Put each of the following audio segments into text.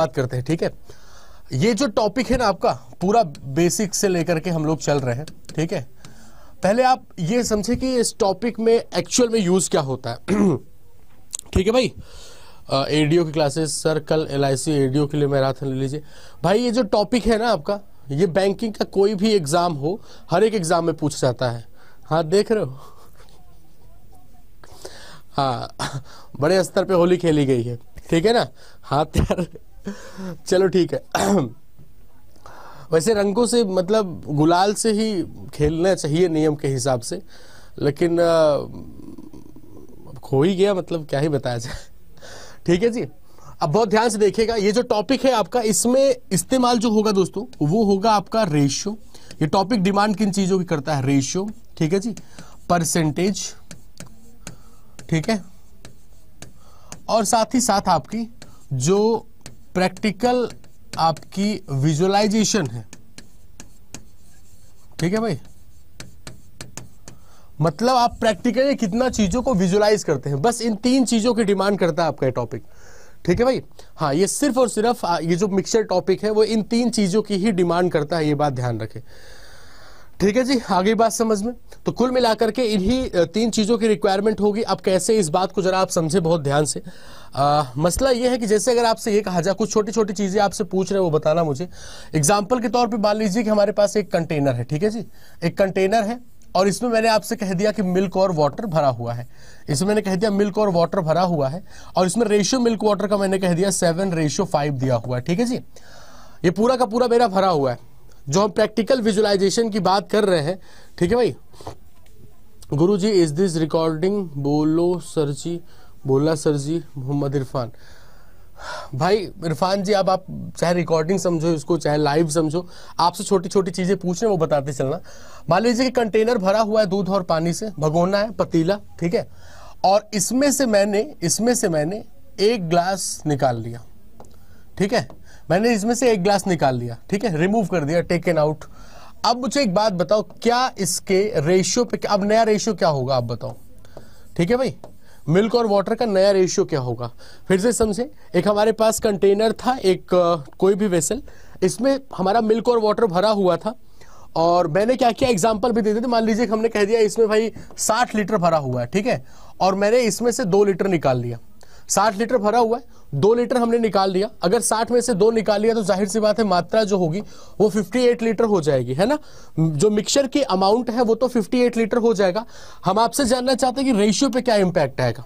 शुरुआत करते हैं। ठीक है, ये जो टॉपिक है ना आपका पूरा बेसिक से लेकर के हम लोग चल रहे हैं। ठीक है, पहले आप ये समझे कि इस टॉपिक में एक्चुअल में यूज क्या होता है। ठीक है भाई, एडीओ की क्लासेस सर कल एलआईसी एडीओ के लिए मैराथन ले लीजिए। भाई ये जो टॉपिक है ना आपका, ये बैंकिंग का कोई भी एग्जाम हो, हर एक एग्जाम में पूछ जाता है। हाँ देख रहे हो, हाँ बड़े स्तर पे होली खेली गई है। ठीक है ना, हाथ यार चलो ठीक है। वैसे रंगों से मतलब गुलाल से ही खेलना चाहिए नियम के हिसाब से, लेकिन खो ही गया, मतलब क्या ही बताया जाए। ठीक है जी, अब बहुत ध्यान से देखिएगा, ये जो टॉपिक है आपका, इसमें इस्तेमाल जो होगा दोस्तों वो होगा आपका रेशियो। ये टॉपिक डिमांड किन चीजों की करता है? रेशियो। ठीक है जी, परसेंटेज। ठीक है, और साथ ही साथ आपकी जो प्रैक्टिकल आपकी विजुअलाइजेशन है। ठीक है भाई, मतलब आप प्रैक्टिकली कितना चीजों को विजुअलाइज करते हैं, बस इन तीन चीजों की डिमांड करता है आपका ये टॉपिक। ठीक है भाई, हाँ ये सिर्फ और सिर्फ ये जो मिक्सचर टॉपिक है वो इन तीन चीजों की ही डिमांड करता है, ये बात ध्यान रखें। ठीक है जी, आगे बात समझ में। तो कुल मिलाकर के इन्हीं तीन चीजों की रिक्वायरमेंट होगी। अब कैसे, इस बात को जरा आप समझे बहुत ध्यान से। मसला ये है कि जैसे अगर आपसे ये कहा जाए, कुछ छोटी छोटी चीजें आपसे पूछ रहे हैं वो बताना मुझे। एग्जाम्पल के तौर पे मान लीजिए कि हमारे पास एक कंटेनर है। ठीक है जी, एक कंटेनर है और इसमें मैंने आपसे कह दिया कि मिल्क और वाटर भरा हुआ है। इसमें मैंने कह दिया मिल्क और वाटर भरा हुआ है, और इसमें रेशियो मिल्क वाटर का मैंने कह दिया 7:5 दिया हुआ है। ठीक है जी, ये पूरा का पूरा मेरा भरा हुआ है, जो हम प्रैक्टिकल विजुअलाइजेशन की बात कर रहे हैं। ठीक है भाई, गुरुजी इज दिस रिकॉर्डिंग? बोलो सर जी, बोला सर जी मोहम्मद इरफान। भाई इरफान जी, अब आप चाहे रिकॉर्डिंग समझो इसको, चाहे लाइव समझो, आपसे छोटी छोटी चीजें पूछ रहे हैं वो बताते चलना। मान लीजिए कि कंटेनर भरा हुआ है दूध और पानी से, भगोना है, पतीला। ठीक है, और इसमें से मैंने एक ग्लास निकाल लिया। ठीक है, मैंने इसमें से एक ग्लास निकाल लिया। ठीक है, रिमूव कर दिया, टेकन आउट। अब मुझे एक बात बताओ, क्या इसके रेशियो पे अब नया रेशियो क्या होगा, आप बताओ। ठीक है भाई, मिल्क और वाटर का नया रेशियो क्या होगा? फिर से समझे, एक हमारे पास कंटेनर था, एक कोई भी वेसल, इसमें हमारा मिल्क और वाटर भरा हुआ था, और मैंने क्या किया, एग्जांपल भी दे देते। मान लीजिए कि हमने कह दिया इसमें भाई 60 लीटर भरा हुआ है। ठीक है, और मैंने इसमें से 2 लीटर निकाल लिया। 60 लीटर भरा हुआ है, 2 लीटर हमने निकाल लिया। अगर 60 में से 2 निकाल लिया तो जाहिर सी बात है मात्रा जो होगी वो 58 लीटर हो जाएगी, है ना। जो मिक्सचर की अमाउंट है वो तो 58 लीटर हो जाएगा। हम आपसे जानना चाहते हैं कि रेशियो पे क्या इंपैक्ट आएगा।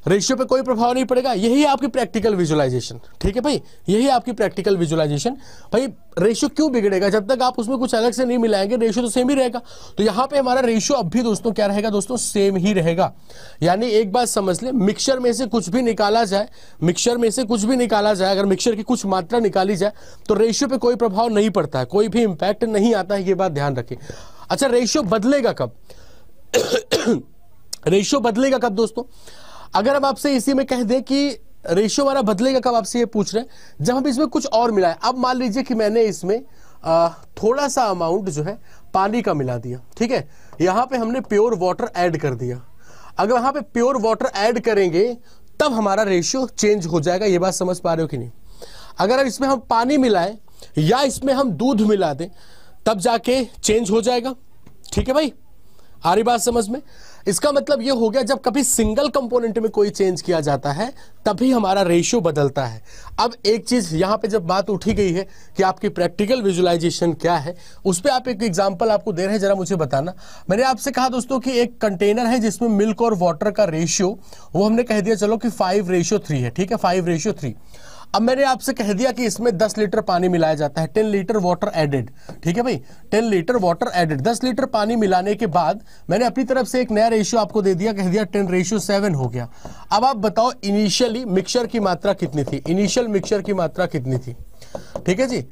रेशियो पे कोई प्रभाव नहीं पड़ेगा, यही आपकी प्रैक्टिकल विजुअलाइजेशन। ठीक है भाई, यही आपकी प्रैक्टिकल विजुअलाइजेशन। भाई रेशियो क्यों बिगड़ेगा? जब तक आप उसमें कुछ अलग से नहीं मिलाएंगे, रेशियो तो सेम ही रहेगा। तो यहां पे हमारा रेशियो अब भी दोस्तों क्या रहेगा दोस्तों? सेम ही रहेगा। यानी एक बात समझ ले, मिक्सचर में से कुछ भी निकाला जाए, अगर मिक्सचर की कुछ मात्रा निकाली जाए तो रेशियो पे कोई प्रभाव नहीं पड़ता है, कोई भी इंपैक्ट नहीं आता है, ये बात ध्यान रखें। अच्छा, रेशियो बदलेगा कब? रेशियो बदलेगा कब दोस्तों? अगर हम आपसे इसी में कह दें कि रेशियो हमारा बदलेगा कब, आपसे ये पूछ रहे हैं, जब हम इसमें कुछ और मिलाएं। अब मान लीजिए कि मैंने इसमें थोड़ा सा अमाउंट जो है पानी का मिला दिया। ठीक है, यहां पे हमने प्योर वाटर ऐड कर दिया। अगर वहां पे प्योर वाटर ऐड करेंगे तब हमारा रेशियो चेंज हो जाएगा। ये बात समझ पा रहे हो कि नहीं? अगर इसमें हम पानी मिलाएं या इसमें हम दूध मिला दें तब जाके चेंज हो जाएगा। ठीक है भाई, आ रही बात समझ में? इसका मतलब यह हो गया, जब कभी सिंगल कंपोनेंट में कोई चेंज किया जाता है तभी हमारा रेशियो बदलता है। अब एक चीज यहां पे जब बात उठी गई है कि आपकी प्रैक्टिकल विजुअलाइजेशन क्या है, उस पे आप एक एग्जांपल आपको दे रहे हैं, जरा मुझे बताना। मैंने आपसे कहा दोस्तों कि एक कंटेनर है जिसमें मिल्क और वाटर का रेशियो वो हमने कह दिया चलो कि 5:3 है। ठीक है, 5:3। अब मैंने आपसे कह दिया कि इसमें 10 लीटर पानी मिलाया जाता है, 10 लीटर वाटर एडेड। ठीक है भाई, 10 लीटर वाटर एडेड, 10 लीटर पानी मिलाने के बाद मैंने अपनी तरफ से एक नया रेशियो आपको दे दिया, कह दिया 10:7 हो गया। अब आप बताओ इनिशियली मिक्सचर की मात्रा कितनी थी? इनिशियल मिक्सचर की मात्रा कितनी थी? ठीक है जी,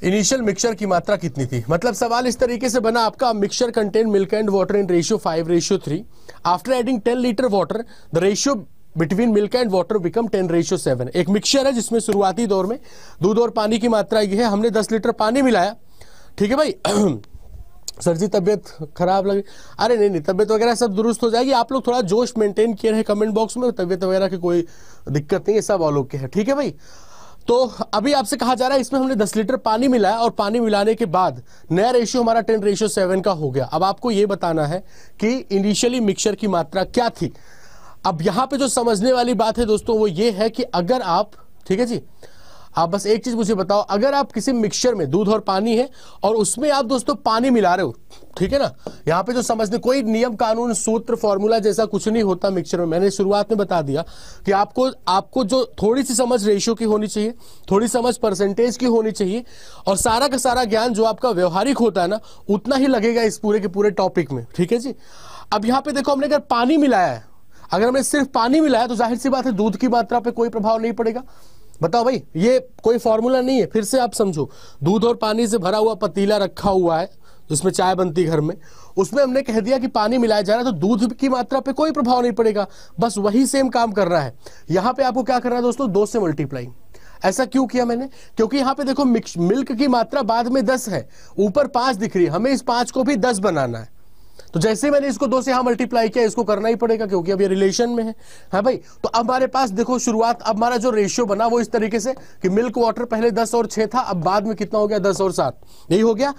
इनिशियल मिक्सचर की मात्रा कितनी थी? मतलब सवाल इस तरीके से बना आपका, mixture contain milk and water in ratio 5:3। After adding 10 litre water the ratio between milk and water become 10:7। एक मिक्सचर है जिसमें शुरुआती दौर में दूध और पानी की मात्रा ये है, हमने 10 लीटर पानी मिलाया। ठीक है भाई। सर जी तबियत खराब लगी? अरे नहीं, तबियत वगैरह सब दुरुस्त हो जाएगी। आप लोग थोड़ा जोश मेंटेन किए रहे कमेंट बॉक्स में, तबियत वगैरह की कोई दिक्कत नहीं है, सब ऑल ओके है। ठीक है भाई, तो अभी आपसे कहा जा रहा है इसमें हमने 10 लीटर पानी मिलाया और पानी मिलाने के बाद नया रेशियो हमारा 10:7 का हो गया। अब आपको यह बताना है कि इनिशियली मिक्सचर की मात्रा क्या थी। अब यहां पे जो समझने वाली बात है दोस्तों वो ये है कि अगर आप, ठीक है जी, आप बस एक चीज मुझे बताओ, अगर आप किसी मिक्सचर में दूध और पानी है और उसमें आप दोस्तों पानी मिला रहे हो, ठीक है ना, यहां पे जो समझने, कोई नियम कानून सूत्र फॉर्मूला जैसा कुछ नहीं होता मिक्सचर में। मैंने शुरुआत में बता दिया कि आपको जो थोड़ी सी समझ रेशियो की होनी चाहिए, थोड़ी समझ परसेंटेज की होनी चाहिए, और सारा का सारा ज्ञान जो आपका व्यवहारिक होता है ना उतना ही लगेगा इस पूरे के पूरे टॉपिक में, ठीक है जी। अब यहां पे देखो, हमने अगर पानी मिलाया है, अगर हमने सिर्फ पानी मिलाया तो जाहिर सी बात है दूध की मात्रा पे कोई प्रभाव नहीं पड़ेगा। बताओ भाई, ये कोई फॉर्मूला नहीं है, फिर से आप समझो, दूध और पानी से भरा हुआ पतीला रखा हुआ है जिसमें चाय बनती घर में, उसमें हमने कह दिया कि पानी मिलाया जा रहा है तो दूध की मात्रा पे कोई प्रभाव नहीं पड़ेगा, बस वही सेम काम कर रहा है। यहां पे आपको क्या करना है दोस्तों, 2 से मल्टीप्लाई। ऐसा क्यों किया मैंने, क्योंकि यहां पे देखो मिल्क की मात्रा बाद में 10 है, ऊपर 5 दिख रही है, हमें इस 5 को भी 10 बनाना है। तो जैसे मैंने इसको 2 से यहां मल्टीप्लाई किया, इसको करना ही पड़ेगा क्योंकि अब ये रिलेशन में है। हाँ भाई, तो अब हमारे पास देखो शुरुआत, अब हमारा जो रेशियो बना वो इस तरीके से कि मिल्क वाटर पहले 10 और 6 था, अब बाद में कितना हो गया, 10 और 7, यही हो गया।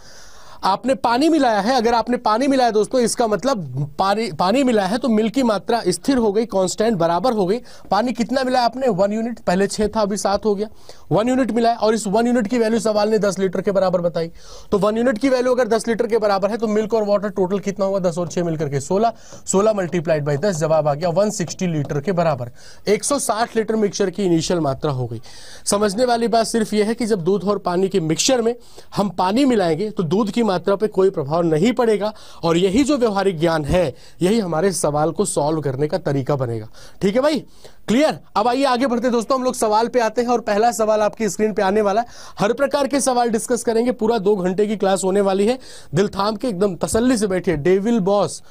आपने पानी मिलाया है, अगर आपने पानी मिलाया दोस्तों इसका मतलब पानी मिलाया है तो मिल्क की मात्रा स्थिर हो गई, कांस्टेंट बराबर हो गई। पानी कितना मिलाया आपने, 1 यूनिट, पहले 6 था अभी 7 हो गया, 1 यूनिट मिलाया, और इस 1 यूनिट की वैल्यू सवाल ने 10 लीटर के बराबर बताई। तो 1 यूनिट की वैल्यू अगर 10 लीटर के बराबर है तो मिल्क और वाटर टोटल कितना होगा, 10 और 6 मिलकर के 16, 16 मल्टीप्लाइड बाई 10, जवाब आ गया 160 लीटर के बराबर। 160 लीटर मिक्सचर की इनिशियल मात्रा हो गई। समझने वाली बात सिर्फ यह है कि जब दूध और पानी के मिक्सचर में हम पानी मिलाएंगे तो दूध की मात्रा पे कोई प्रभाव नहीं पड़ेगा, और यही जो व्यवहारिक ज्ञान है यही हमारे सवाल को सॉल्व करने का तरीका बनेगा। ठीक है भाई, क्लियर। अब आइए आगे बढ़ते दोस्तों, हम लोग सवाल पे आते हैं, और पहला सवाल आपकी स्क्रीन पे आने वाला है। हर प्रकार के सवाल डिस्कस करेंगे, पूरा 2 घंटे की क्लास होने वाली है, दिल थाम के एकदम तसल्ली से बैठिए। डेविल बॉस,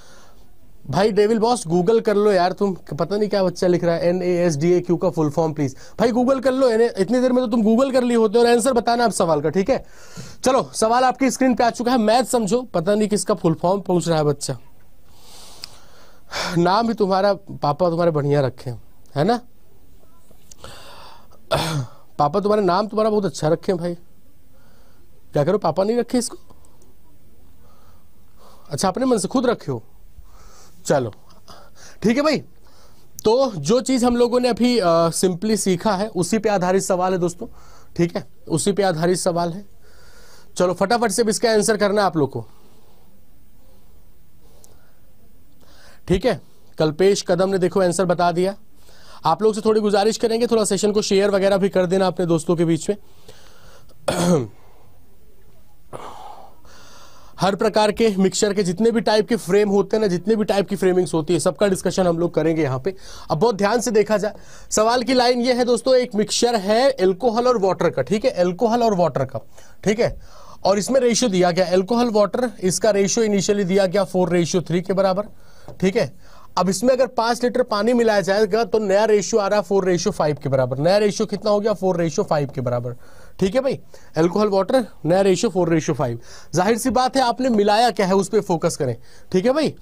भाई डेविल बॉस गूगल कर लो यार, तुम पता नहीं क्या बच्चा लिख रहा है, NASDAQ का फुल फॉर्म प्लीज भाई गूगल कर लो, इतनी देर में तो तुम गूगल कर लिए होते और आंसर बताना आप सवाल का, ठीक है। चलो सवाल आपकी स्क्रीन पे आ चुका है, मैथ समझो, पता नहीं किसका फुल फॉर्म पूछ रहा है बच्चा। नाम भी तुम्हारा, पापा तुम्हारे बढ़िया रखे है ना, पापा तुम्हारे नाम तुम्हारा बहुत अच्छा रखे भाई, क्या करो पापा नहीं रखे इसको, अच्छा अपने मन से खुद रखे हो, चलो ठीक है भाई। तो जो चीज हम लोगों ने अभी सिंपली सीखा है उसी पे आधारित सवाल है दोस्तों, ठीक है, उसी पे आधारित सवाल है। चलो फटाफट से इसका आंसर करना है आप लोग को, ठीक है। कल्पेश कदम ने देखो आंसर बता दिया। आप लोग से थोड़ी गुजारिश करेंगे, थोड़ा सेशन को शेयर वगैरह भी कर देना अपने दोस्तों के बीच में। हर प्रकार के मिक्सचर के जितने भी टाइप के फ्रेम होते हैं ना, जितने भी टाइप की फ्रेमिंग्स होती है, सबका डिस्कशन हम लोग करेंगे यहाँ पे। अब बहुत ध्यान से देखा जाए, सवाल की लाइन ये है दोस्तों, एक मिक्सचर है एल्कोहल और वाटर का, ठीक है, एल्कोहल और वाटर का, ठीक है, और इसमें रेशियो दिया गया एल्कोहल वाटर, इसका रेशियो इनिशियली दिया गया 4:3 के बराबर, ठीक है। अब इसमें अगर 5 लीटर पानी मिलाया जाएगा तो नया रेशियो आ रहा है 4:5 के बराबर, नया रेशियो कितना हो गया, 4:5 के बराबर, ठीक है भाई। एल्कोहल वाटर नया रेशियो 4:5। जाहिर सी बात है आपने मिलाया क्या है उस पर फोकस करें, ठीक है भाई,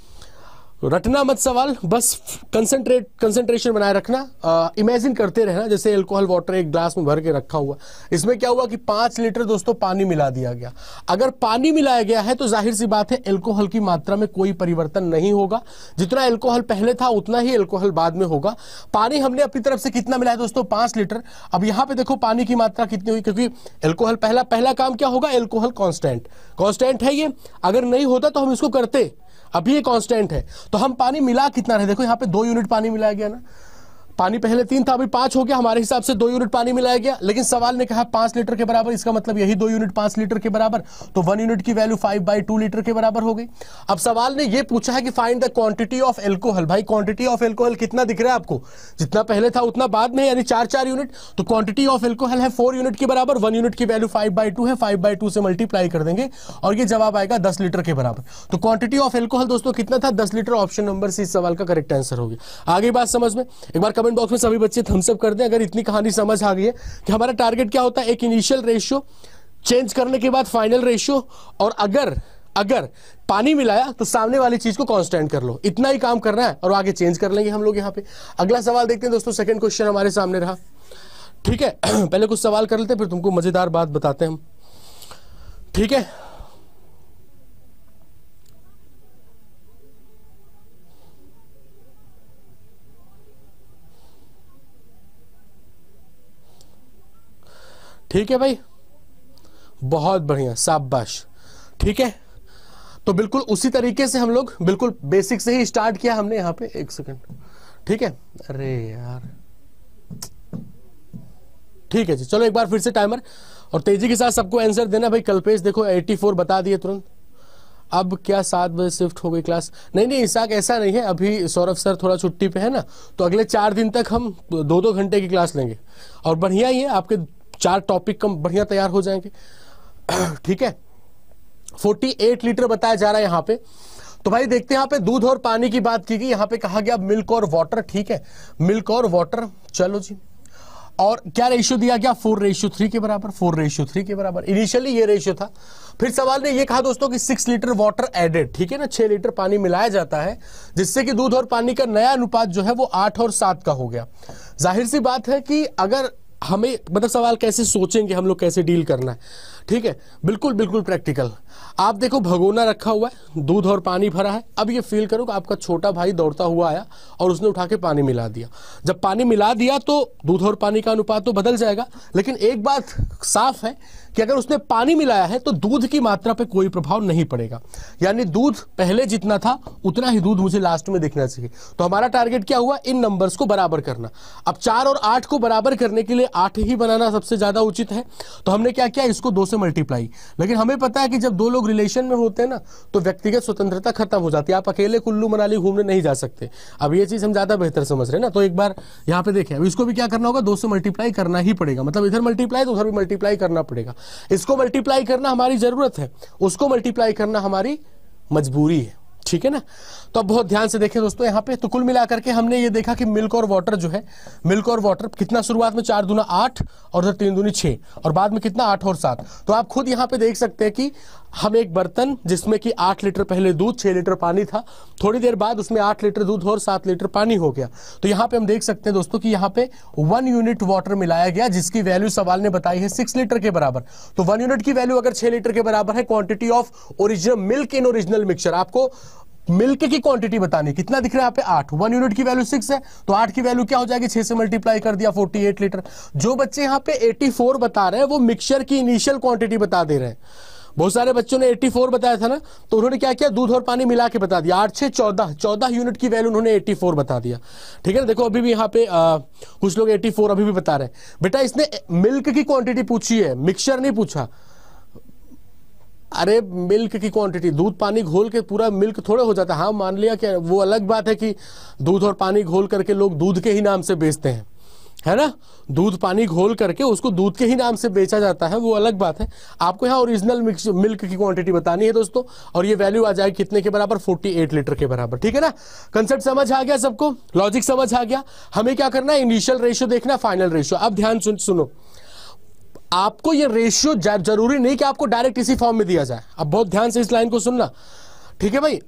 रटना मत सवाल, बस कंसंट्रेशन बनाए रखना, इमेजिन करते रहना जैसे एल्कोहल वाटर एक ग्लास में भर के रखा हुआ, इसमें क्या हुआ कि 5 लीटर दोस्तों पानी मिला दिया गया। अगर पानी मिलाया गया है तो जाहिर सी बात है एल्कोहल की मात्रा में कोई परिवर्तन नहीं होगा, जितना एल्कोहल पहले था उतना ही एल्कोहल बाद में होगा। पानी हमने अपनी तरफ से कितना मिलाया दोस्तों, 5 लीटर। अब यहां पे देखो पानी की मात्रा कितनी हुई, क्योंकि एल्कोहल पहला काम क्या होगा, एल्कोहल कांस्टेंट है ये, अगर नहीं होता तो हम इसको करते, अभी ये कांस्टेंट है, तो हम पानी मिला कितना रहे, देखो यहाँ पे 2 यूनिट पानी मिलाया गया ना, पानी पहले 3 था अभी 5 हो गया, हमारे हिसाब से 2 यूनिट पानी मिलाया गया, लेकिन सवाल ने कहा 5 लीटर के बराबर, इसका मतलब यही 2 यूनिट 5 लीटर के बराबर, तो 1 यूनिट की वैल्यू 5/2 लीटर के बराबर हो गई। अब सवाल ने यह पूछा है कि find the quantity of alcohol, भाई क्वांटिटी ऑफ एल्कोहल कितना दिख रहा है आपको, जितना पहले था उतना बाद में, यानी 4 यूनिट, तो क्वांटिटी ऑफ एल्कोहल है 4 यूनिट के बराबर, 1 यूनिट की वैल्यू 5/2 है, 5/2 से मल्टीप्लाई कर देंगे और ये जवाब आएगा 10 लीटर के बराबर। तो क्वांटिटी ऑफ एल्कोहल दोस्तों कितना था, 10 लीटर, ऑप्शन नंबर सी इस सवाल का करेक्ट आंसर होगी। आगे बात समझ में, एक बार कमेंट बॉक्स में सभी बच्चे थम्स अप कर दें अगर इतनी कहानी समझ आ गई है कि हमारा टारगेट क्या होता है, एक इनिशियल रेशियो चेंज करने के बाद फाइनल रेशियो, और अगर पानी मिलाया तो सामने वाली चीज को कांस्टेंट कर लो, इतना ही काम करना है और आगे चेंज कर लेंगे हम लोग। यहाँ पे अगला सवाल देखते हैं दोस्तों, सेकंड क्वेश्चन हमारे सामने रहा, ठीक है। पहले कुछ सवाल कर लेते हैं, फिर तुमको मजेदार बात बताते हैं हम, ठीक है। ठीक है भाई, बहुत बढ़िया, शाबाश। ठीक है, तो बिल्कुल उसी तरीके से हम लोग बिल्कुल बेसिक से ही स्टार्ट किया हमने यहाँ पे। एक सेकंड, ठीक है। अरे यार, ठीक है जी, चलो एक बार फिर से टाइमर, और तेजी के साथ सबको आंसर देना भाई। कल्पेश देखो 84 बता दिए तुरंत। अब क्या 7 बजे शिफ्ट हो गई क्लास? नहीं नहीं इसाक, ऐसा नहीं है, अभी सौरभ सर थोड़ा छुट्टी पे है ना, तो अगले 4 दिन तक हम 2-2 घंटे की क्लास लेंगे, और बढ़िया ही है, आपके 4 टॉपिक कम बढ़िया तैयार हो जाएंगे। ठीक है, 48 लीटर बताया जा रहा है यहाँ पे। तो भाई देखते हैं, यहाँ पे दूध और पानी की बात की गई, यहाँ पे कहा गया मिल्क और वाटर। ठीक है, मिल्क और वाटर, चलो जी। और क्या रेशियो दिया गया? 4:3 के बराबर, 4:3 के बराबर। इनिशियली ये रेशियो था। फिर सवाल ने ये कहा दोस्तों कि 6 लीटर वाटर एडेड, ठीक है ना, 6 लीटर पानी मिलाया जाता है, जिससे कि दूध और पानी का नया अनुपात जो है वो 8 और 7 का हो गया। जाहिर सी बात है कि अगर हमें मतलब सवाल कैसे सोचेंगे हम लोग, कैसे डील करना है, ठीक है, बिल्कुल बिल्कुल प्रैक्टिकल। आप देखो भगोना रखा हुआ है, दूध और पानी भरा है। अब ये फील करो कि आपका छोटा भाई दौड़ता हुआ आया और उसने उठा के पानी मिला दिया। जब पानी मिला दिया तो दूध और पानी का अनुपात तो बदल जाएगा, लेकिन एक बात साफ है कि अगर उसने पानी मिलाया है तो दूध की मात्रा पे कोई प्रभाव नहीं पड़ेगा। यानी दूध पहले जितना था उतना ही दूध मुझे लास्ट में दिखना चाहिए। तो हमारा टारगेट क्या हुआ? इन नंबर्स को बराबर करना। अब 4 और 8 को बराबर करने के लिए 8 ही बनाना सबसे ज्यादा उचित है। तो हमने क्या किया, इसको 2 से मल्टीप्लाई। लेकिन हमें पता है कि जब 2 लोग रिलेशन में होते हैं ना, तो व्यक्तिगत स्वतंत्रता खत्म हो जाती है। आप अकेले कुल्लू मनाली घूमने नहीं जा सकते। अब ये चीज हम ज्यादा बेहतर समझ रहे हैं ना, तो एक बार यहाँ पे देखें, अब इसको भी क्या करना होगा, 2 से मल्टीप्लाई करना ही पड़ेगा। मतलब इधर मल्टीप्लाई तो उधर भी मल्टीप्लाई करना पड़ेगा। इसको मल्टीप्लाई करना हमारी जरूरत है, उसको मल्टीप्लाई करना हमारी मजबूरी है। ठीक है ना। तो अब बहुत ध्यान से देखें दोस्तों यहाँ पे, तो कुल मिलाकर के हमने ये देखा कि मिल्क और वाटर जो है, मिल्क और वाटर कितना, शुरुआत में 4 दूना 8 और 3 दूनी 6 और बाद में कितना 8 और 7। तो आप खुद यहाँ पे देख सकते हैं कि हम एक बर्तन जिसमें कि 8 लीटर पहले दूध 6 लीटर पानी था, थोड़ी देर बाद उसमें 8 लीटर दूध और 7 लीटर पानी हो गया। तो यहाँ पे हम देख सकते हैं दोस्तों कि यहाँ पे 1 यूनिट वाटर मिलाया गया, जिसकी वैल्यू सवाल ने बताई है 6 लीटर के बराबर। तो 1 यूनिट की वैल्यू अगर 6 लीटर के बराबर है, quantity of original milk in original mixture, आपको मिल्क की क्वांटिटी बतानी, कितना दिख रहा है यहाँ पे 8, 1 यूनिट की वैल्यू 6 है, तो 8 की वैल्यू क्या हो जाएगी, 6 से मल्टीप्लाई कर दिया, 48 लीटर। जो बच्चे यहाँ पे 84 बता रहे हैं वो मिक्सचर की इनिशियल क्वांटिटी बता दे रहे हैं। बहुत सारे बच्चों ने 84 बताया था ना, तो उन्होंने क्या किया, दूध और पानी मिला के बता दिया, 8 6 14 यूनिट की वैल्यू उन्होंने 84 बता दिया। ठीक है ना। देखो अभी भी यहाँ पे कुछ लोग 84 अभी भी बता रहे हैं। बेटा इसने मिल्क की क्वांटिटी पूछी है, मिक्सचर नहीं पूछा। अरे मिल्क की क्वांटिटी, दूध पानी घोल के पूरा मिल्क थोड़े हो जाता है। हाँ मान लिया कि वो अलग बात है कि दूध और पानी घोल करके लोग दूध के ही नाम से बेचते हैं, है ना, दूध पानी घोल करके उसको दूध के ही नाम से बेचा जाता है, वो अलग बात है। आपको यहाँ ओरिजिनल मिल्क की क्वांटिटी बतानी है दोस्तों, और ये वैल्यू आ जाएगी कितने के बराबर, 48 लीटर के बराबर। ठीक है ना। कंसेप्ट समझ आ गया सबको, लॉजिक समझ आ गया। हमें क्या करना है, इनिशियल रेशियो देखना, फाइनल रेशियो। अब ध्यान सुनो, आपको ये रेशियो जरूरी नहीं कि आपको डायरेक्ट इसी फॉर्म में दिया जाए। अब बहुत ध्यान से इस लाइन को सुनना, ठीक है भाई।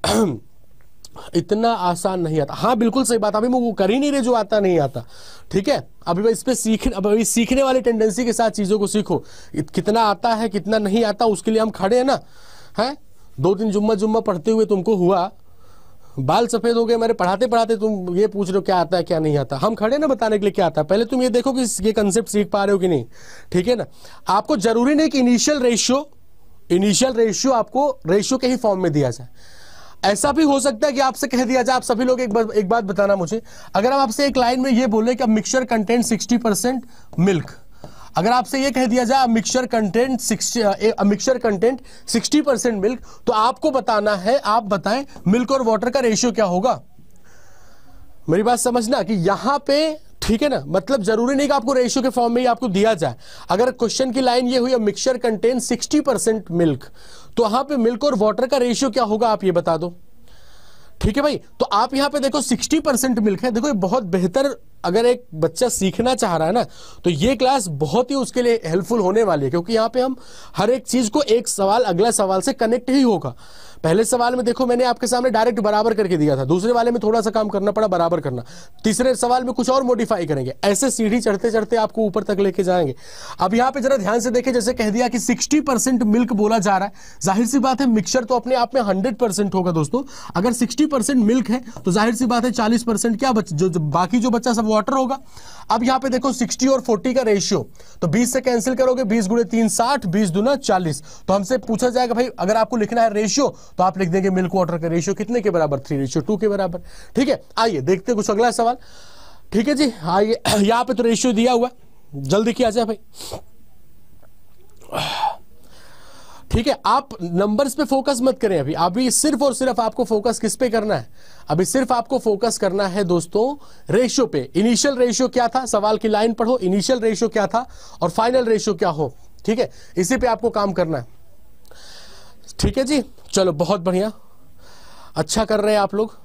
इतना आसान नहीं आता। हाँ बिल्कुल सही बात, अभी वो कर ही नहीं रहे जो आता नहीं आता। ठीक है, अभी इस पे अभी सीखने वाली टेंडेंसी के साथ चीजों को सीखो। कितना आता है कितना नहीं आता उसके लिए हम खड़े हैं ना। है 2 दिन जुम्मा पढ़ते हुए तुमको हुआ, बाल सफेद हो गए मेरे, पढ़ाते पढ़ाते तुम ये पूछ रहे हो क्या आता है क्या नहीं आता। हम खड़े ना बताने के लिए क्या आता है। पहले तुम ये देखो कि ये कंसेप्ट सीख पा रहे हो कि नहीं। ठीक है ना। आपको जरूरी नहीं कि इनिशियल रेशियो आपको रेशियो के ही फॉर्म में दिया जाए। ऐसा भी हो सकता है कि आपसे कह दिया जाए, आप सभी लोग एक बात बताना मुझे, अगर हम आपसे एक लाइन में ये बोले कि मिक्सचर कंटेंट 60% मिल्क, अगर आपसे ये कह दिया जाए मिक्सचर कंटेंट 60% मिल्क, तो आपको बताना है, आप बताएं मिल्क और वाटर का रेशियो क्या होगा। मेरी बात समझना कि यहां पे, ठीक है ना, मतलब जरूरी नहीं कि आपको रेशियो के फॉर्म में ही आपको दिया जाए। अगर क्वेश्चन की लाइन ये हुई मिक्सचर कंटेंट 60% मिल्क, तो वहां पे मिल्क और वाटर का रेशियो क्या होगा आप ये बता दो। ठीक है भाई। तो आप यहां पे देखो 60% मिल्क है, देखो ये बहुत बेहतर अगर एक बच्चा सीखना चाह रहा है ना, तो ये क्लास बहुत ही उसके लिए हेल्पफुल होने वाली है, क्योंकि यहाँ पे हम हर एक चीज को एक सवाल अगला सवाल से कनेक्ट ही होगा। पहले सवाल में देखो मैंने आपके सामने डायरेक्ट बराबर करके दिया था, दूसरे वाले में थोड़ा सा काम करना पड़ा बराबर करना, तीसरे सवाल में कुछ और मॉडिफाई करेंगे, ऐसे सीढ़ी चढ़ते चढ़ते आपको ऊपर तक लेके जाएंगे। अब यहाँ पे जरा ध्यान से देखें, जैसे कह दिया कि 60% मिल्क बोला जा रहा है, जाहिर सी बात है मिक्सचर तो अपने आप में 100% होगा दोस्तों। अगर 60% मिल्क है तो जाहिर सी बात है 40% क्या जो बाकी जो बच्चा सब वाटर होगा। अब यहाँ पे देखो 60 और 40 का रेशियो, तो 20 से कैंसिल करोगे, 20 गुणे 3 60, 20 दूना 40। तो हमसे पूछा जाएगा भाई अगर आपको लिखना है रेशियो, तो आप लिख देंगे मिल्क वाटर का रेशियो कितने के बराबर, 3:2 के बराबर। ठीक है, आइए देखते हैं कुछ अगला सवाल। ठीक है जी, आइए यहाँ पे तो रेशियो दिया हुआ, जल्दी किया जाए भाई। ठीक है, आप नंबर्स पे फोकस मत करें अभी सिर्फ और सिर्फ आपको फोकस किस पे करना है, अभी सिर्फ आपको फोकस करना है दोस्तों रेशियो पे। इनिशियल रेशियो क्या था, सवाल की लाइन पढ़ो, इनिशियल रेशियो क्या था और फाइनल रेशियो क्या हो। ठीक है, इसी पे आपको काम करना है। ठीक है जी, चलो बहुत बढ़िया, अच्छा कर रहे हैं आप लोग।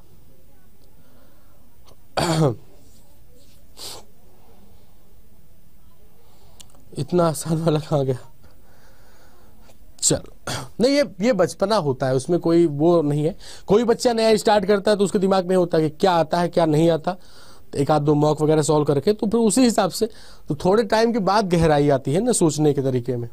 इतना आसान वाला कहाँ गया, चल नहीं ये बचपना होता है, उसमें कोई वो नहीं है। कोई बच्चा नया स्टार्ट करता है तो उसके दिमाग में होता है कि क्या आता है क्या नहीं आता, तो एक आध दो मॉक वगैरह सॉल्व करके तो फिर उसी हिसाब से तो थोड़े टाइम के बाद गहराई आती है ना सोचने के तरीके में।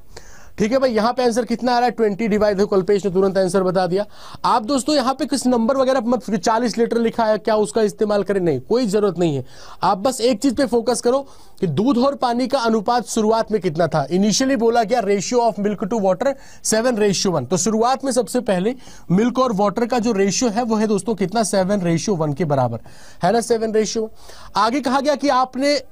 ठीक है भाई, यहाँ पे आंसर कितना आ रहा है 20 डिवाइड, कल्पेश ने तुरंत आंसर बता दिया। आप दोस्तों यहाँ पे किस नंबर वगैरह मत, 40 लीटर लिखा है क्या उसका इस्तेमाल करें, नहीं कोई जरूरत नहीं है। आप बस एक चीज पे फोकस करो कि दूध और पानी का अनुपात शुरुआत में कितना था। इनिशियली बोला गया ratio of milk to water 7:1, तो शुरुआत में सबसे पहले मिल्क और वाटर का जो रेशियो है वो है दोस्तों कितना, 7:1 के बराबर है ना, 7:1। आगे कहा गया कि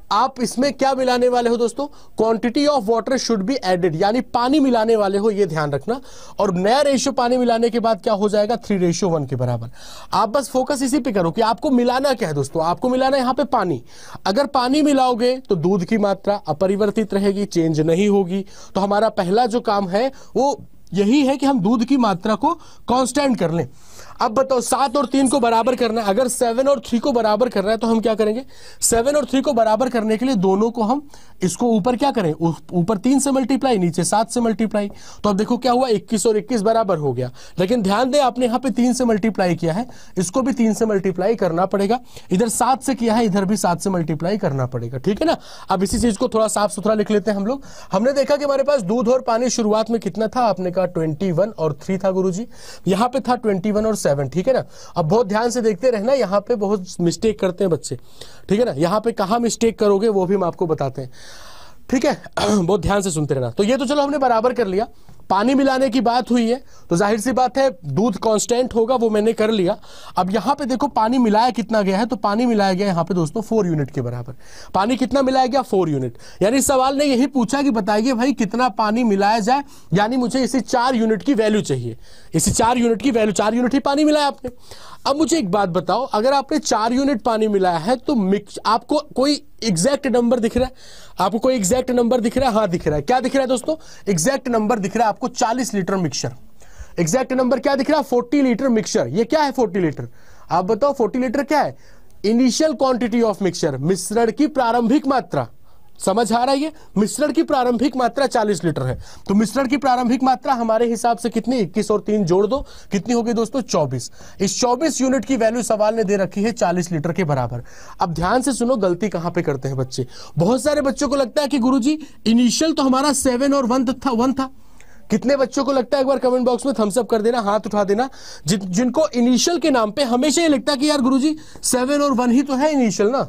आप इसमें क्या मिलाने वाले हो दोस्तों, quantity of water should be added, यानी पानी मिलाने वाले हो, ये ध्यान रखना। और नया रेशियो पानी मिलाने के बाद क्या हो जाएगा, 3:1 के बराबर। आप बस फोकस इसी पे करो कि आपको मिलाना क्या है दोस्तों, आपको मिलाना है यहाँ पे पानी। अगर पानी मिलाओगे तो दूध की मात्रा अपरिवर्तित रहेगी, चेंज नहीं होगी। तो हमारा पहला जो काम है वो यही है कि हम दूध की मात्रा को कांस्टेंट कर लें। अब बताओ 7 और 3 को बराबर करना है, अगर 7 और 3 को बराबर करना है तो हम क्या करेंगे, 7 और 3 को बराबर करने के लिए दोनों को हम इसको ऊपर क्या करें, ऊपर 3 से मल्टीप्लाई, नीचे 7 से मल्टीप्लाई। तो अब देखो क्या हुआ, 21 और 21 बराबर हो गया। लेकिन ध्यान दें आपने यहाँ पे 3 से मल्टीप्लाई किया है, इसको भी 3 से मल्टीप्लाई करना पड़ेगा। इधर 7 से किया है, इधर भी 7 से मल्टीप्लाई करना पड़ेगा। ठीक है ना, अब इसी चीज को थोड़ा साफ सुथरा लिख लेते हैं हम लोग। हमने देखा कि हमारे पास दूध और पानी शुरुआत में कितना था, आपने कहा 21 और 3 था गुरुजी, यहाँ पे था 21 और 7। ठीक है ना, अब बहुत ध्यान से देखते रहना, यहाँ पे बहुत मिस्टेक करते हैं बच्चे। ठीक है ना, यहाँ पे कहाँ मिस्टेक करोगे वो भी हम आपको बताते हैं। ठीक है, बहुत ध्यान से सुनते रहना। तो ये तो चलो हमने बराबर कर लिया, पानी मिलाने की बात हुई है तो जाहिर सी बात है दूध कांस्टेंट होगा, वो मैंने कर लिया। अब यहाँ पे देखो पानी मिलाया कितना गया है, तो पानी मिलाया गया यहाँ पे दोस्तों 4 यूनिट के बराबर। पानी कितना मिलाया गया, 4 यूनिट। यानी सवाल ने यही पूछा कि बताइए भाई कितना पानी मिलाया जाए, यानी मुझे इसी 4 यूनिट की वैल्यू चाहिए, इसी 4 यूनिट की वैल्यू, 4 यूनिट ही पानी मिलाया आपने। अब मुझे एक बात बताओ, अगर आपने 4 यूनिट पानी मिलाया है तो आपको कोई एग्जैक्ट नंबर दिख रहा है, आपको कोई एग्जैक्ट नंबर दिख रहा है, हाँ दिख रहा है। क्या दिख रहा है दोस्तों, एग्जैक्ट नंबर दिख रहा है आपको 40 लीटर मिक्सचर। एग्जैक्ट नंबर क्या दिख रहा है, 40 लीटर मिक्सचर। ये क्या है 40 लीटर, आप बताओ 40 लीटर क्या है, इनिशियल क्वांटिटी ऑफ मिक्सचर, मिश्रण की प्रारंभिक मात्रा। समझ आ रहा है, ये मिश्रण की प्रारंभिक मात्रा 40 लीटर है। तो मिश्रण की प्रारंभिक मात्रा हमारे हिसाब से कितनी, 21 और 3 जोड़ दो, कितनी होगी दोस्तों 24। इस 24 यूनिट की वैल्यू सवाल ने दे रखी है 40 लीटर के बराबर। अब ध्यान से सुनो, गलती कहां पे करते हैं बच्चे। बहुत सारे बच्चों को लगता है कि गुरुजी इनिशियल तो हमारा 7 और 1 था। कितने बच्चों को लगता है, एक बार कमेंट बॉक्स में थम्स अप कर देना, हाथ उठा देना, जिनको इनिशियल के नाम पे हमेशा ये लगता है कि यार गुरुजी 7 और 1 ही तो है इनिशियल ना।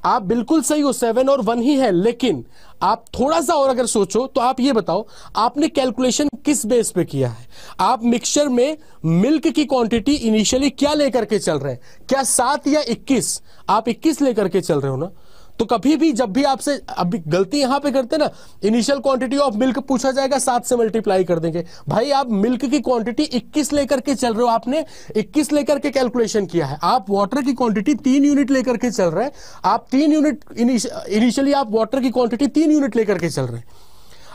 आप बिल्कुल सही हो, 7 और 1 ही है, लेकिन आप थोड़ा सा और अगर सोचो तो आप ये बताओ आपने कैलकुलेशन किस बेस पे किया है। आप मिक्सचर में मिल्क की क्वांटिटी इनिशियली क्या लेकर के चल रहे हैं, क्या 7 या 21, आप 21 लेकर के चल रहे हो ना। तो कभी भी जब भी आपसे, अभी गलती यहां पे करते ना, इनिशियल क्वांटिटी ऑफ मिल्क पूछा जाएगा 7 से मल्टीप्लाई कर देंगे। भाई आप मिल्क की क्वांटिटी 21 लेकर के चल रहे हो, आपने 21 लेकर के कैलकुलेशन किया है। आप वाटर की क्वांटिटी 3 यूनिट लेकर के चल रहे हैं, आप 3 यूनिट इनिशियली आप वाटर की क्वांटिटी 3 यूनिट लेकर के चल रहे हैं।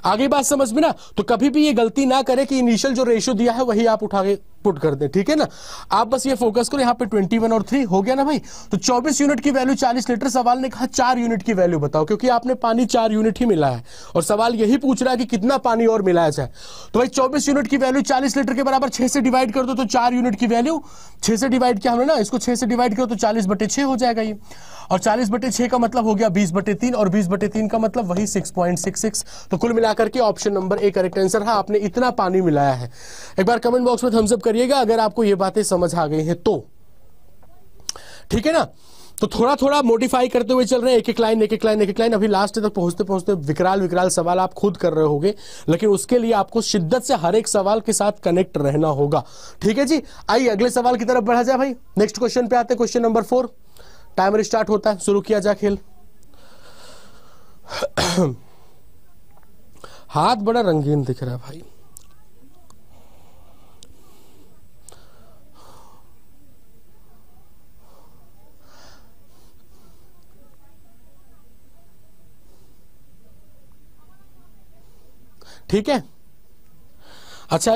आगे बात समझ में ना। तो कभी भी ये गलती ना करें कि इनिशियल जो रेशियो दिया है वही आप उठा के पुट कर दें, ठीक है ना। आप बस ये फोकस करो, यहाँ पे 21 और 3 हो गया ना भाई। तो 24 यूनिट की वैल्यू 40 लीटर, सवाल ने कहा 4 यूनिट की वैल्यू बताओ, क्योंकि आपने पानी 4 यूनिट ही मिला है और सवाल यही पूछ रहा है कि कितना पानी और मिलाया जाए। तो भाई 24 यूनिट की वैल्यू 40 लीटर के बराबर 6 से डिवाइड कर दो, तो 4 यूनिट की वैल्यू 6 से डिवाइड किया हमने ना, इसको 6 से डिवाइड करो तो 40/6 हो जाएगा ये। और 40/6 का मतलब हो गया 20/3 और 20/3 का मतलब वही 6.66। तो कुल मिलाकर के option number A correct answer है। आपने इतना पानी मिलाया है। एक बार कमेंट बॉक्स में थम्स अप करिएगा अगर आपको ये बातें समझ आ गई हैं तो, ठीक है ना। तो थोड़ा थोड़ा मॉडिफाई करते हुए चल रहे हैं, एक एक लाइन। अभी लास्ट तक पहुंचते पहुंचते विकराल सवाल आप खुद कर रहे होगे, लेकिन उसके लिए आपको शिद्दत से हर एक सवाल के साथ कनेक्ट रहना होगा, ठीक है जी। आइए अगले सवाल की तरफ बढ़ा जाए भाई। नेक्स्ट क्वेश्चन पे आते हैं, क्वेश्चन नंबर 4। टाइमर स्टार्ट होता है, शुरू किया जाए खेल। हाथ बड़ा रंगीन दिख रहा है भाई। ठीक है, अच्छा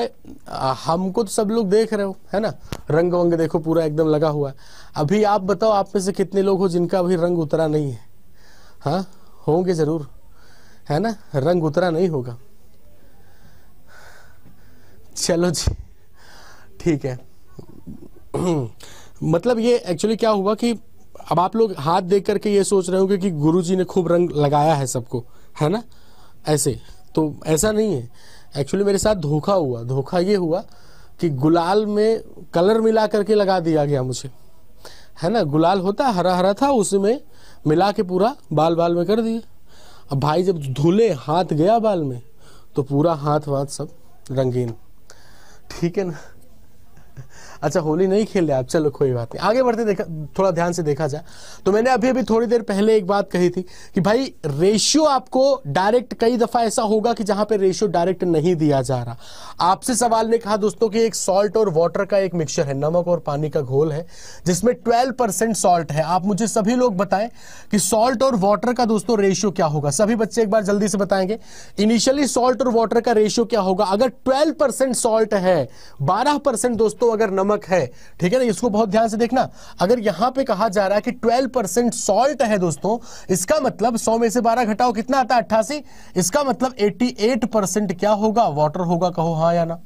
हमको तो सब लोग देख रहे हो है ना, रंग वंग देखो पूरा एकदम लगा हुआ है। अभी आप बताओ आप में से कितने लोग हो जिनका अभी रंग उतरा नहीं है? हाँ होंगे जरूर, है ना, रंग उतरा नहीं होगा। चलो जी ठीक है। मतलब ये एक्चुअली क्या हुआ कि अब आप लोग हाथ देख करके ये सोच रहे होंगे कि गुरुजी ने खूब रंग लगाया है सबको, है ना, ऐसे तो ऐसा नहीं है। एक्चुअली मेरे साथ धोखा हुआ। धोखा ये हुआ कि गुलाल में कलर मिला करके लगा दिया गया मुझे, है ना। गुलाल होता है हरा हरा था, उसमें मिला के पूरा बाल बाल में कर दिए। अब भाई जब धुले हाथ गया बाल में तो पूरा हाथ वाथ सब रंगीन, ठीक है ना। अच्छा होली नहीं खेले आप, चलो कोई बात नहीं, आगे बढ़ते देखा, थोड़ा ध्यान से देखा जाए तो मैंने अभी थोड़ी देर पहले एक बात कही थी कि भाई रेशियो आपको डायरेक्ट, कई दफा ऐसा होगा कि जहां पे रेशियो डायरेक्ट नहीं दिया जा रहा। आपसे सवाल ने कहा दोस्तों कि एक सॉल्ट और वाटर का एक मिक्सचर है, नमक और पानी का घोल है जिसमें 12% सॉल्ट है। आप मुझे सभी लोग बताएं कि सॉल्ट और वाटर का दोस्तों रेशियो क्या होगा। सभी बच्चे एक बार जल्दी से बताएंगे। इनिशियली सॉल्ट और वाटर का रेशियो क्या होगा? अगर 12% सॉल्ट है, 12% दोस्तों अगर नमक है, ठीक है ना, इसको बहुत ध्यान से देखना। अगर यहां पे कहा जा रहा है कि 12% सॉल्ट है दोस्तों, इसका मतलब 100 में से 12 घटाओ कितना आता है? 88। इसका मतलब 88% क्या होगा? वाटर होगा। कहो हाँ या ना,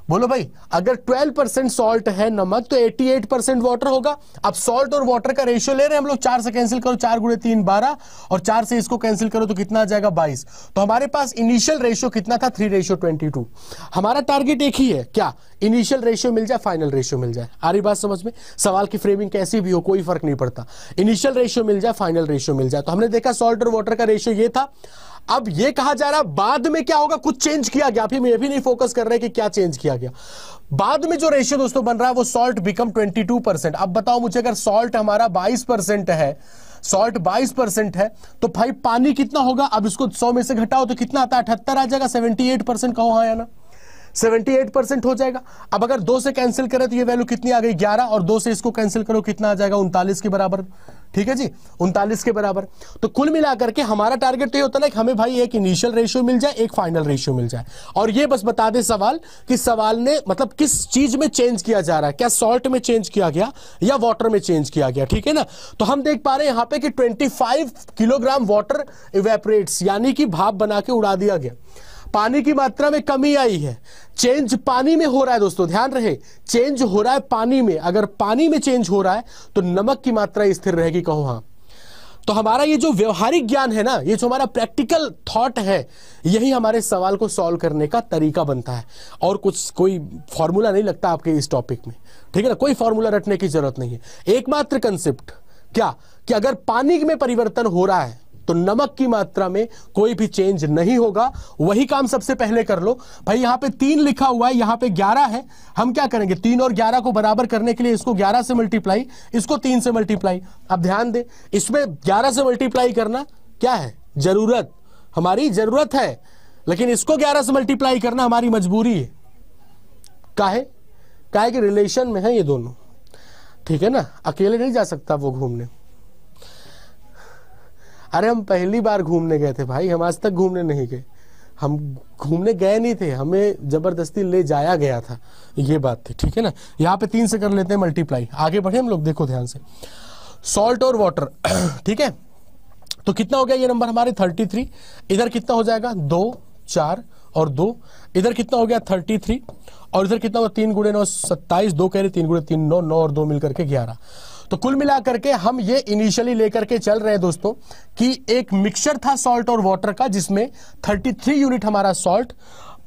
बोलो भाई। अगर 12% सॉल्ट है नमक तो 88% वाटर होगा। अब सॉल्ट और वाटर का रेशियो ले रहे हैं हम लोग, 4 से कैंसिल करो, 4 गुणे 3 12 और 4 से इसको कैंसिल करो तो कितना आ जाएगा? 22। तो हमारे पास इनिशियल रेशियो कितना था? 3:22। हमारा टारगेट एक ही है, क्या? इनिशियल रेशियो मिल जाए, फाइनल रेशियो मिल जाए। आ रही बात समझ में? सवाल की फ्रेमिंग कैसी भी हो कोई फर्क नहीं पड़ता, इनिशियल रेशियो मिल जाए, फाइनल रेशियो मिल जाए। तो हमने देखा सॉल्ट और वाटर का रेशियो ये था। अब ये कहा जा रहा बाद में क्या होगा? कुछ चेंज किया गया। अभी मैं भी नहीं फोकस कर रहे कि क्या चेंज किया गया। बाद में जो रेशियो दोस्तों बन रहा है वो सॉल्ट बिकम 22%। अब बताओ मुझे, अगर सॉल्ट हमारा 22% है, सॉल्ट 22% है तो भाई पानी कितना होगा? अब इसको 100 में से घटाओ तो कितना आता है? 78 आ जाएगा। 78% कहो हाँ या ना? 78% हो जाएगा। अब अगर 2 से कैंसिल करें तो ये वैल्यू कितनी आ गई? 11। और 2 से इसको कैंसिल करो कितना आ जाएगा? 39 के बराबर। ठीक है जी, 39 के बराबर। तो कुल मिलाकर के हमारा टारगेट तो ये होता है कि हमें भाई एक इनिशियल रेशियो मिल जाए, एक फाइनल रेशियो मिल जाए। और ये बस बता दे सवाल कि सवाल ने मतलब किस चीज में चेंज किया जा रहा है, क्या सॉल्ट में चेंज किया गया या वाटर में चेंज किया गया, ठीक है ना। तो हम देख पा रहे हैं यहां पे कि 25 किलोग्राम वाटर इवेपोरेट्स, यानी कि भाप बना के उड़ा दिया गया। पानी की मात्रा में कमी आई है, चेंज पानी में हो रहा है दोस्तों, ध्यान रहे, चेंज हो रहा है पानी में। अगर पानी में चेंज हो रहा है तो नमक की मात्रा स्थिर रहेगी। कहो हाँ। तो हमारा ये जो व्यवहारिक ज्ञान है ना, ये जो हमारा प्रैक्टिकल थॉट है, यही हमारे सवाल को सॉल्व करने का तरीका बनता है। और कुछ कोई फॉर्मूला नहीं लगता आपके इस टॉपिक में, ठीक है ना। कोई फॉर्मूला रटने की जरूरत नहीं है। एकमात्र कंसेप्ट क्या कि अगर पानी में परिवर्तन हो रहा है तो नमक की मात्रा में कोई भी चेंज नहीं होगा। वही काम सबसे पहले कर लो भाई। यहां पे 3 लिखा हुआ है, यहां पे 11 है। हम क्या करेंगे? 3 और 11 को बराबर करने के लिए इसको 11 से मल्टीप्लाई, इसको 3 से मल्टीप्लाई। अब ध्यान दे, इसमें 11 से मल्टीप्लाई करना क्या है? जरूरत, हमारी जरूरत है। लेकिन इसको 11 से मल्टीप्लाई करना हमारी मजबूरी है। काहे कि रिलेशन में है ये दोनों, ठीक है ना। अकेले नहीं जा सकता वो घूमने। अरे हम पहली बार घूमने गए थे भाई, हम आज तक घूमने नहीं गए, हम घूमने गए नहीं थे, हमें जबरदस्ती ले जाया गया था, ये बात थी, ठीक है ना। यहाँ पे 3 से कर लेते हैं मल्टीप्लाई, आगे बढ़े हम लोग, देखो ध्यान से, सॉल्ट और वाटर, ठीक है। तो कितना हो गया ये नंबर हमारे 33, इधर कितना हो जाएगा 2 4 और 2, इधर कितना हो गया 33 और इधर कितना होगा 3 गुणे 9 27, 2 कह रहे 3 गुणे 3 9, 9 और 2 मिलकर के 11। तो कुल मिलाकर के हम ये इनिशियली लेकर के चल रहे हैं दोस्तों कि एक मिक्सचर था सॉल्ट और वाटर का, जिसमें 33 यूनिट हमारा सॉल्ट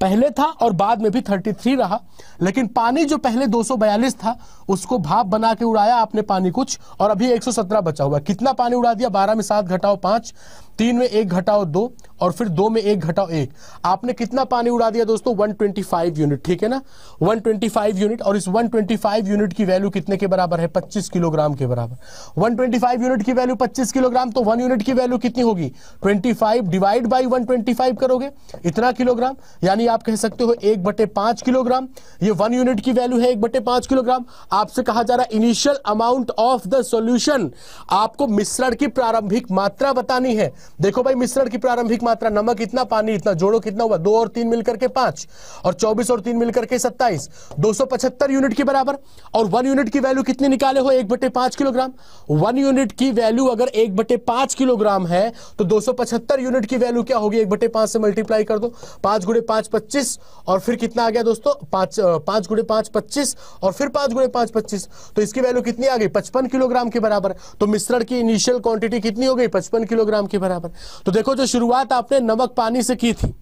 पहले था और बाद में भी 33 रहा, लेकिन पानी जो पहले 242 था उसको भाप बना के उड़ाया आपने पानी कुछ, और अभी 117 बचा हुआ। कितना पानी उड़ा दिया, 12 में 7 घटाओ 5, 3 में 1 घटाओ 2 और फिर 2 में 1 घटाओ 1, आपने कितना पानी उड़ा दिया दोस्तों 125 यूनिट, ठीक है ना, 125 यूनिट। और इस 125 यूनिट की वैल्यू कितने के बराबर है, 25 किलोग्राम के बराबर। 125 यूनिट की वैल्यू 25 किलोग्राम, तो 1 यूनिट की वैल्यू कितनी होगी 25 डिवाइड बाई 125 करोगे, इतना किलोग्राम, यानी आप कह सकते हो 1/5 किलोग्राम। ये 1 यूनिट की वैल्यू है 1/5 किलोग्राम। आपसे कहा जा रहा है initial amount of the solution, आपको मिश्रण की प्रारंभिक मात्रा बतानी है। देखो भाई मिश्रण की प्रारंभिक मात्रा, नमक इतना, पानी इतना, जोड़ो कितना हुआ 2 और 3 मिलकर के 5 और 24 और 3 मिलकर के 27, 275 यूनिट के बराबर। और 1 यूनिट की वैल्यू कितनी निकाले हो 1/5 किलोग्राम। 1 यूनिट की वैल्यू अगर 1/5 किलोग्राम है तो 275 यूनिट की वैल्यू क्या होगी, 1/5 से मल्टीप्लाई कर दो, 5 गुणे 5 25 और फिर कितना आ गया दोस्तों 5 गुणे 5 25 और फिर 5 गुणे 5 25, तो इसकी वैल्यू कितनी आ गई 55 किलोग्राम के बराबर। तो मिश्रण की इनिशियल क्वांटिटी कितनी हो गई 55 किलोग्राम के बराबर। तो देखो जो शुरुआत आपने नमक पानी से की थी,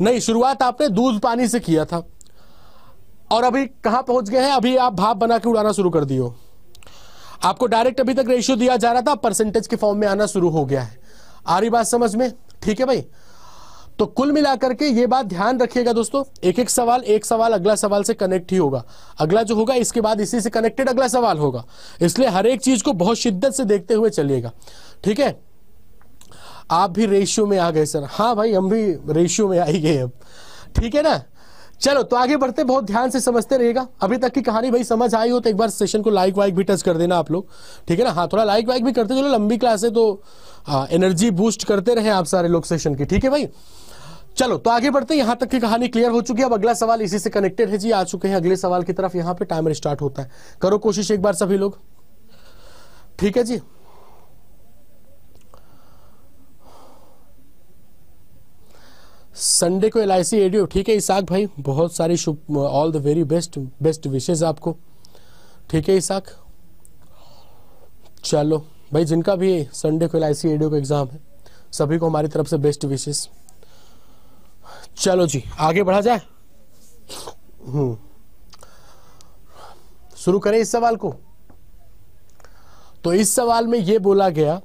नहीं शुरुआत आपने दूध पानी से किया था और अभी कहां पहुंच गए हैं, अभी आप भाप बना के उड़ाना शुरू कर दियो। आपको डायरेक्ट अभी तक रेशियो दिया जा रहा था, परसेंटेज के फॉर्म में आना शुरू हो गया है। आ रही बात समझ में, ठीक है भाई। तो कुल मिलाकर के ये बात ध्यान रखिएगा दोस्तों, एक सवाल अगला सवाल से कनेक्ट ही होगा, अगला जो होगा इसके बाद इसी से कनेक्टेड अगला सवाल होगा, इसलिए हर एक चीज को बहुत शिद्दत से देखते हुए चलिएगा, ठीक है। आप भी रेशियो में आ गए सर, हाँ भाई हम भी रेशियो में आ ही गए अब, ठीक है ना। चलो तो आगे बढ़ते, बहुत ध्यान से समझते रहिएगा। अभी तक की कहानी भाई समझ आई हो तो एक बार सेशन को लाइक वाइक भी टच कर देना आप लोग, ठीक है ना। हाँ थोड़ा लाइक वाइक भी करते चलो, लंबी क्लास है तो एनर्जी बूस्ट करते रहे आप सारे लोग सेशन की, ठीक है भाई। चलो तो आगे बढ़ते, यहां तक की कहानी क्लियर हो चुकी है। अब अगला सवाल इसी से कनेक्टेड है जी, आ चुके हैं अगले सवाल की तरफ। यहां पे टाइमर स्टार्ट होता है, करो कोशिश एक बार सभी लोग, ठीक है जी। संडे को LIC एडियो, ठीक है इसाक भाई, बहुत सारी शुभ, ऑल द वेरी बेस्ट विशेष आपको, ठीक है इसाक। चलो भाई जिनका भी संडे को LIC एडियो का एग्जाम है सभी को हमारी तरफ से बेस्ट विशेष। चलो जी आगे बढ़ा जाए, शुरू करें इस सवाल को। तो इस सवाल में यह बोला गया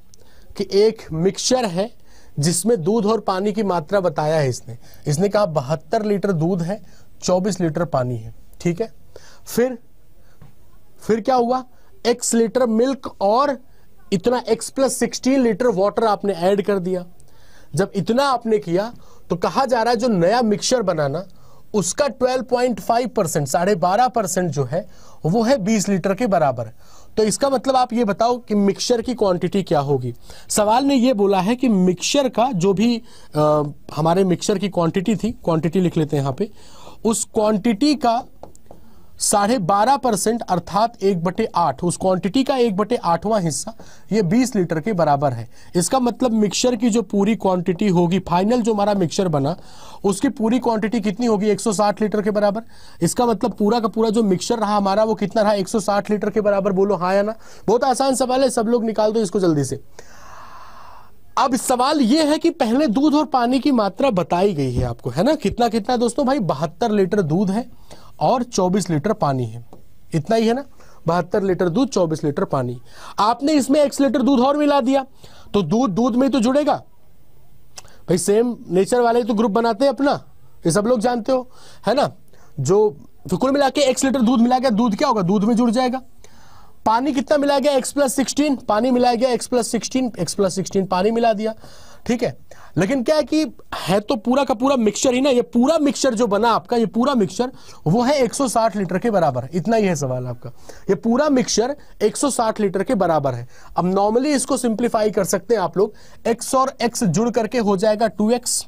कि एक मिक्सचर है जिसमें दूध और पानी की मात्रा बताया है इसने कहा 72 लीटर दूध है 24 लीटर पानी है, ठीक है। फिर क्या हुआ, x लीटर मिल्क और इतना x + 16 लीटर वाटर आपने ऐड कर दिया। जब इतना आपने किया तो कहा जा रहा है जो नया मिक्सचर बनाना उसका 12.5% 12.5% जो है वो है 20 लीटर के बराबर। तो इसका मतलब आप ये बताओ कि मिक्सचर की क्वांटिटी क्या होगी। सवाल ने ये बोला है कि मिक्सचर का जो भी हमारे मिक्सचर की क्वांटिटी थी, क्वांटिटी लिख लेते हैं यहाँ पे, उस क्वांटिटी का 12.5% अर्थात 1/8, उस क्वांटिटी का 1/8वां हिस्सा ये 20 लीटर के बराबर है। इसका मतलब मिक्सचर की जो पूरी क्वांटिटी होगी, फाइनल जो हमारा मिक्सचर बना उसकी पूरी क्वांटिटी कितनी होगी 160 लीटर के बराबर। इसका मतलब पूरा का पूरा जो मिक्सचर रहा हमारा वो कितना रहा 160 लीटर के बराबर। बोलो हाँ या ना। बहुत आसान सवाल है, सब लोग निकाल दो इसको जल्दी से। अब सवाल यह है कि पहले दूध और पानी की मात्रा बताई गई है आपको, है ना। कितना कितना दोस्तों भाई 72 लीटर दूध है और 24 लीटर पानी है, इतना ही है ना। 72 लीटर दूध 24 लीटर पानी। आपने इसमें x लीटर दूध और मिला दिया तो दूध में तो जुड़ेगा भाई, सेम नेचर वाले तो ग्रुप बनाते हैं अपना, ये सब लोग जानते हो, है ना। जो तो कुल मिला के x लीटर दूध मिला गया, दूध क्या होगा दूध में जुड़ जाएगा। पानी कितना मिला गया x + 16, पानी मिलाया गया x + 16 पानी मिला दिया, ठीक है। लेकिन क्या है कि है तो पूरा का पूरा मिक्सचर ही ना, ये पूरा मिक्सचर जो बना आपका, ये पूरा मिक्सचर वो है 160 लीटर के बराबर। इतना ही है सवाल आपका, ये पूरा मिक्सचर 160 लीटर के बराबर है। अब नॉर्मली इसको सिंप्लीफाई कर सकते हैं आप लोग, x और x जुड़ करके हो जाएगा 2x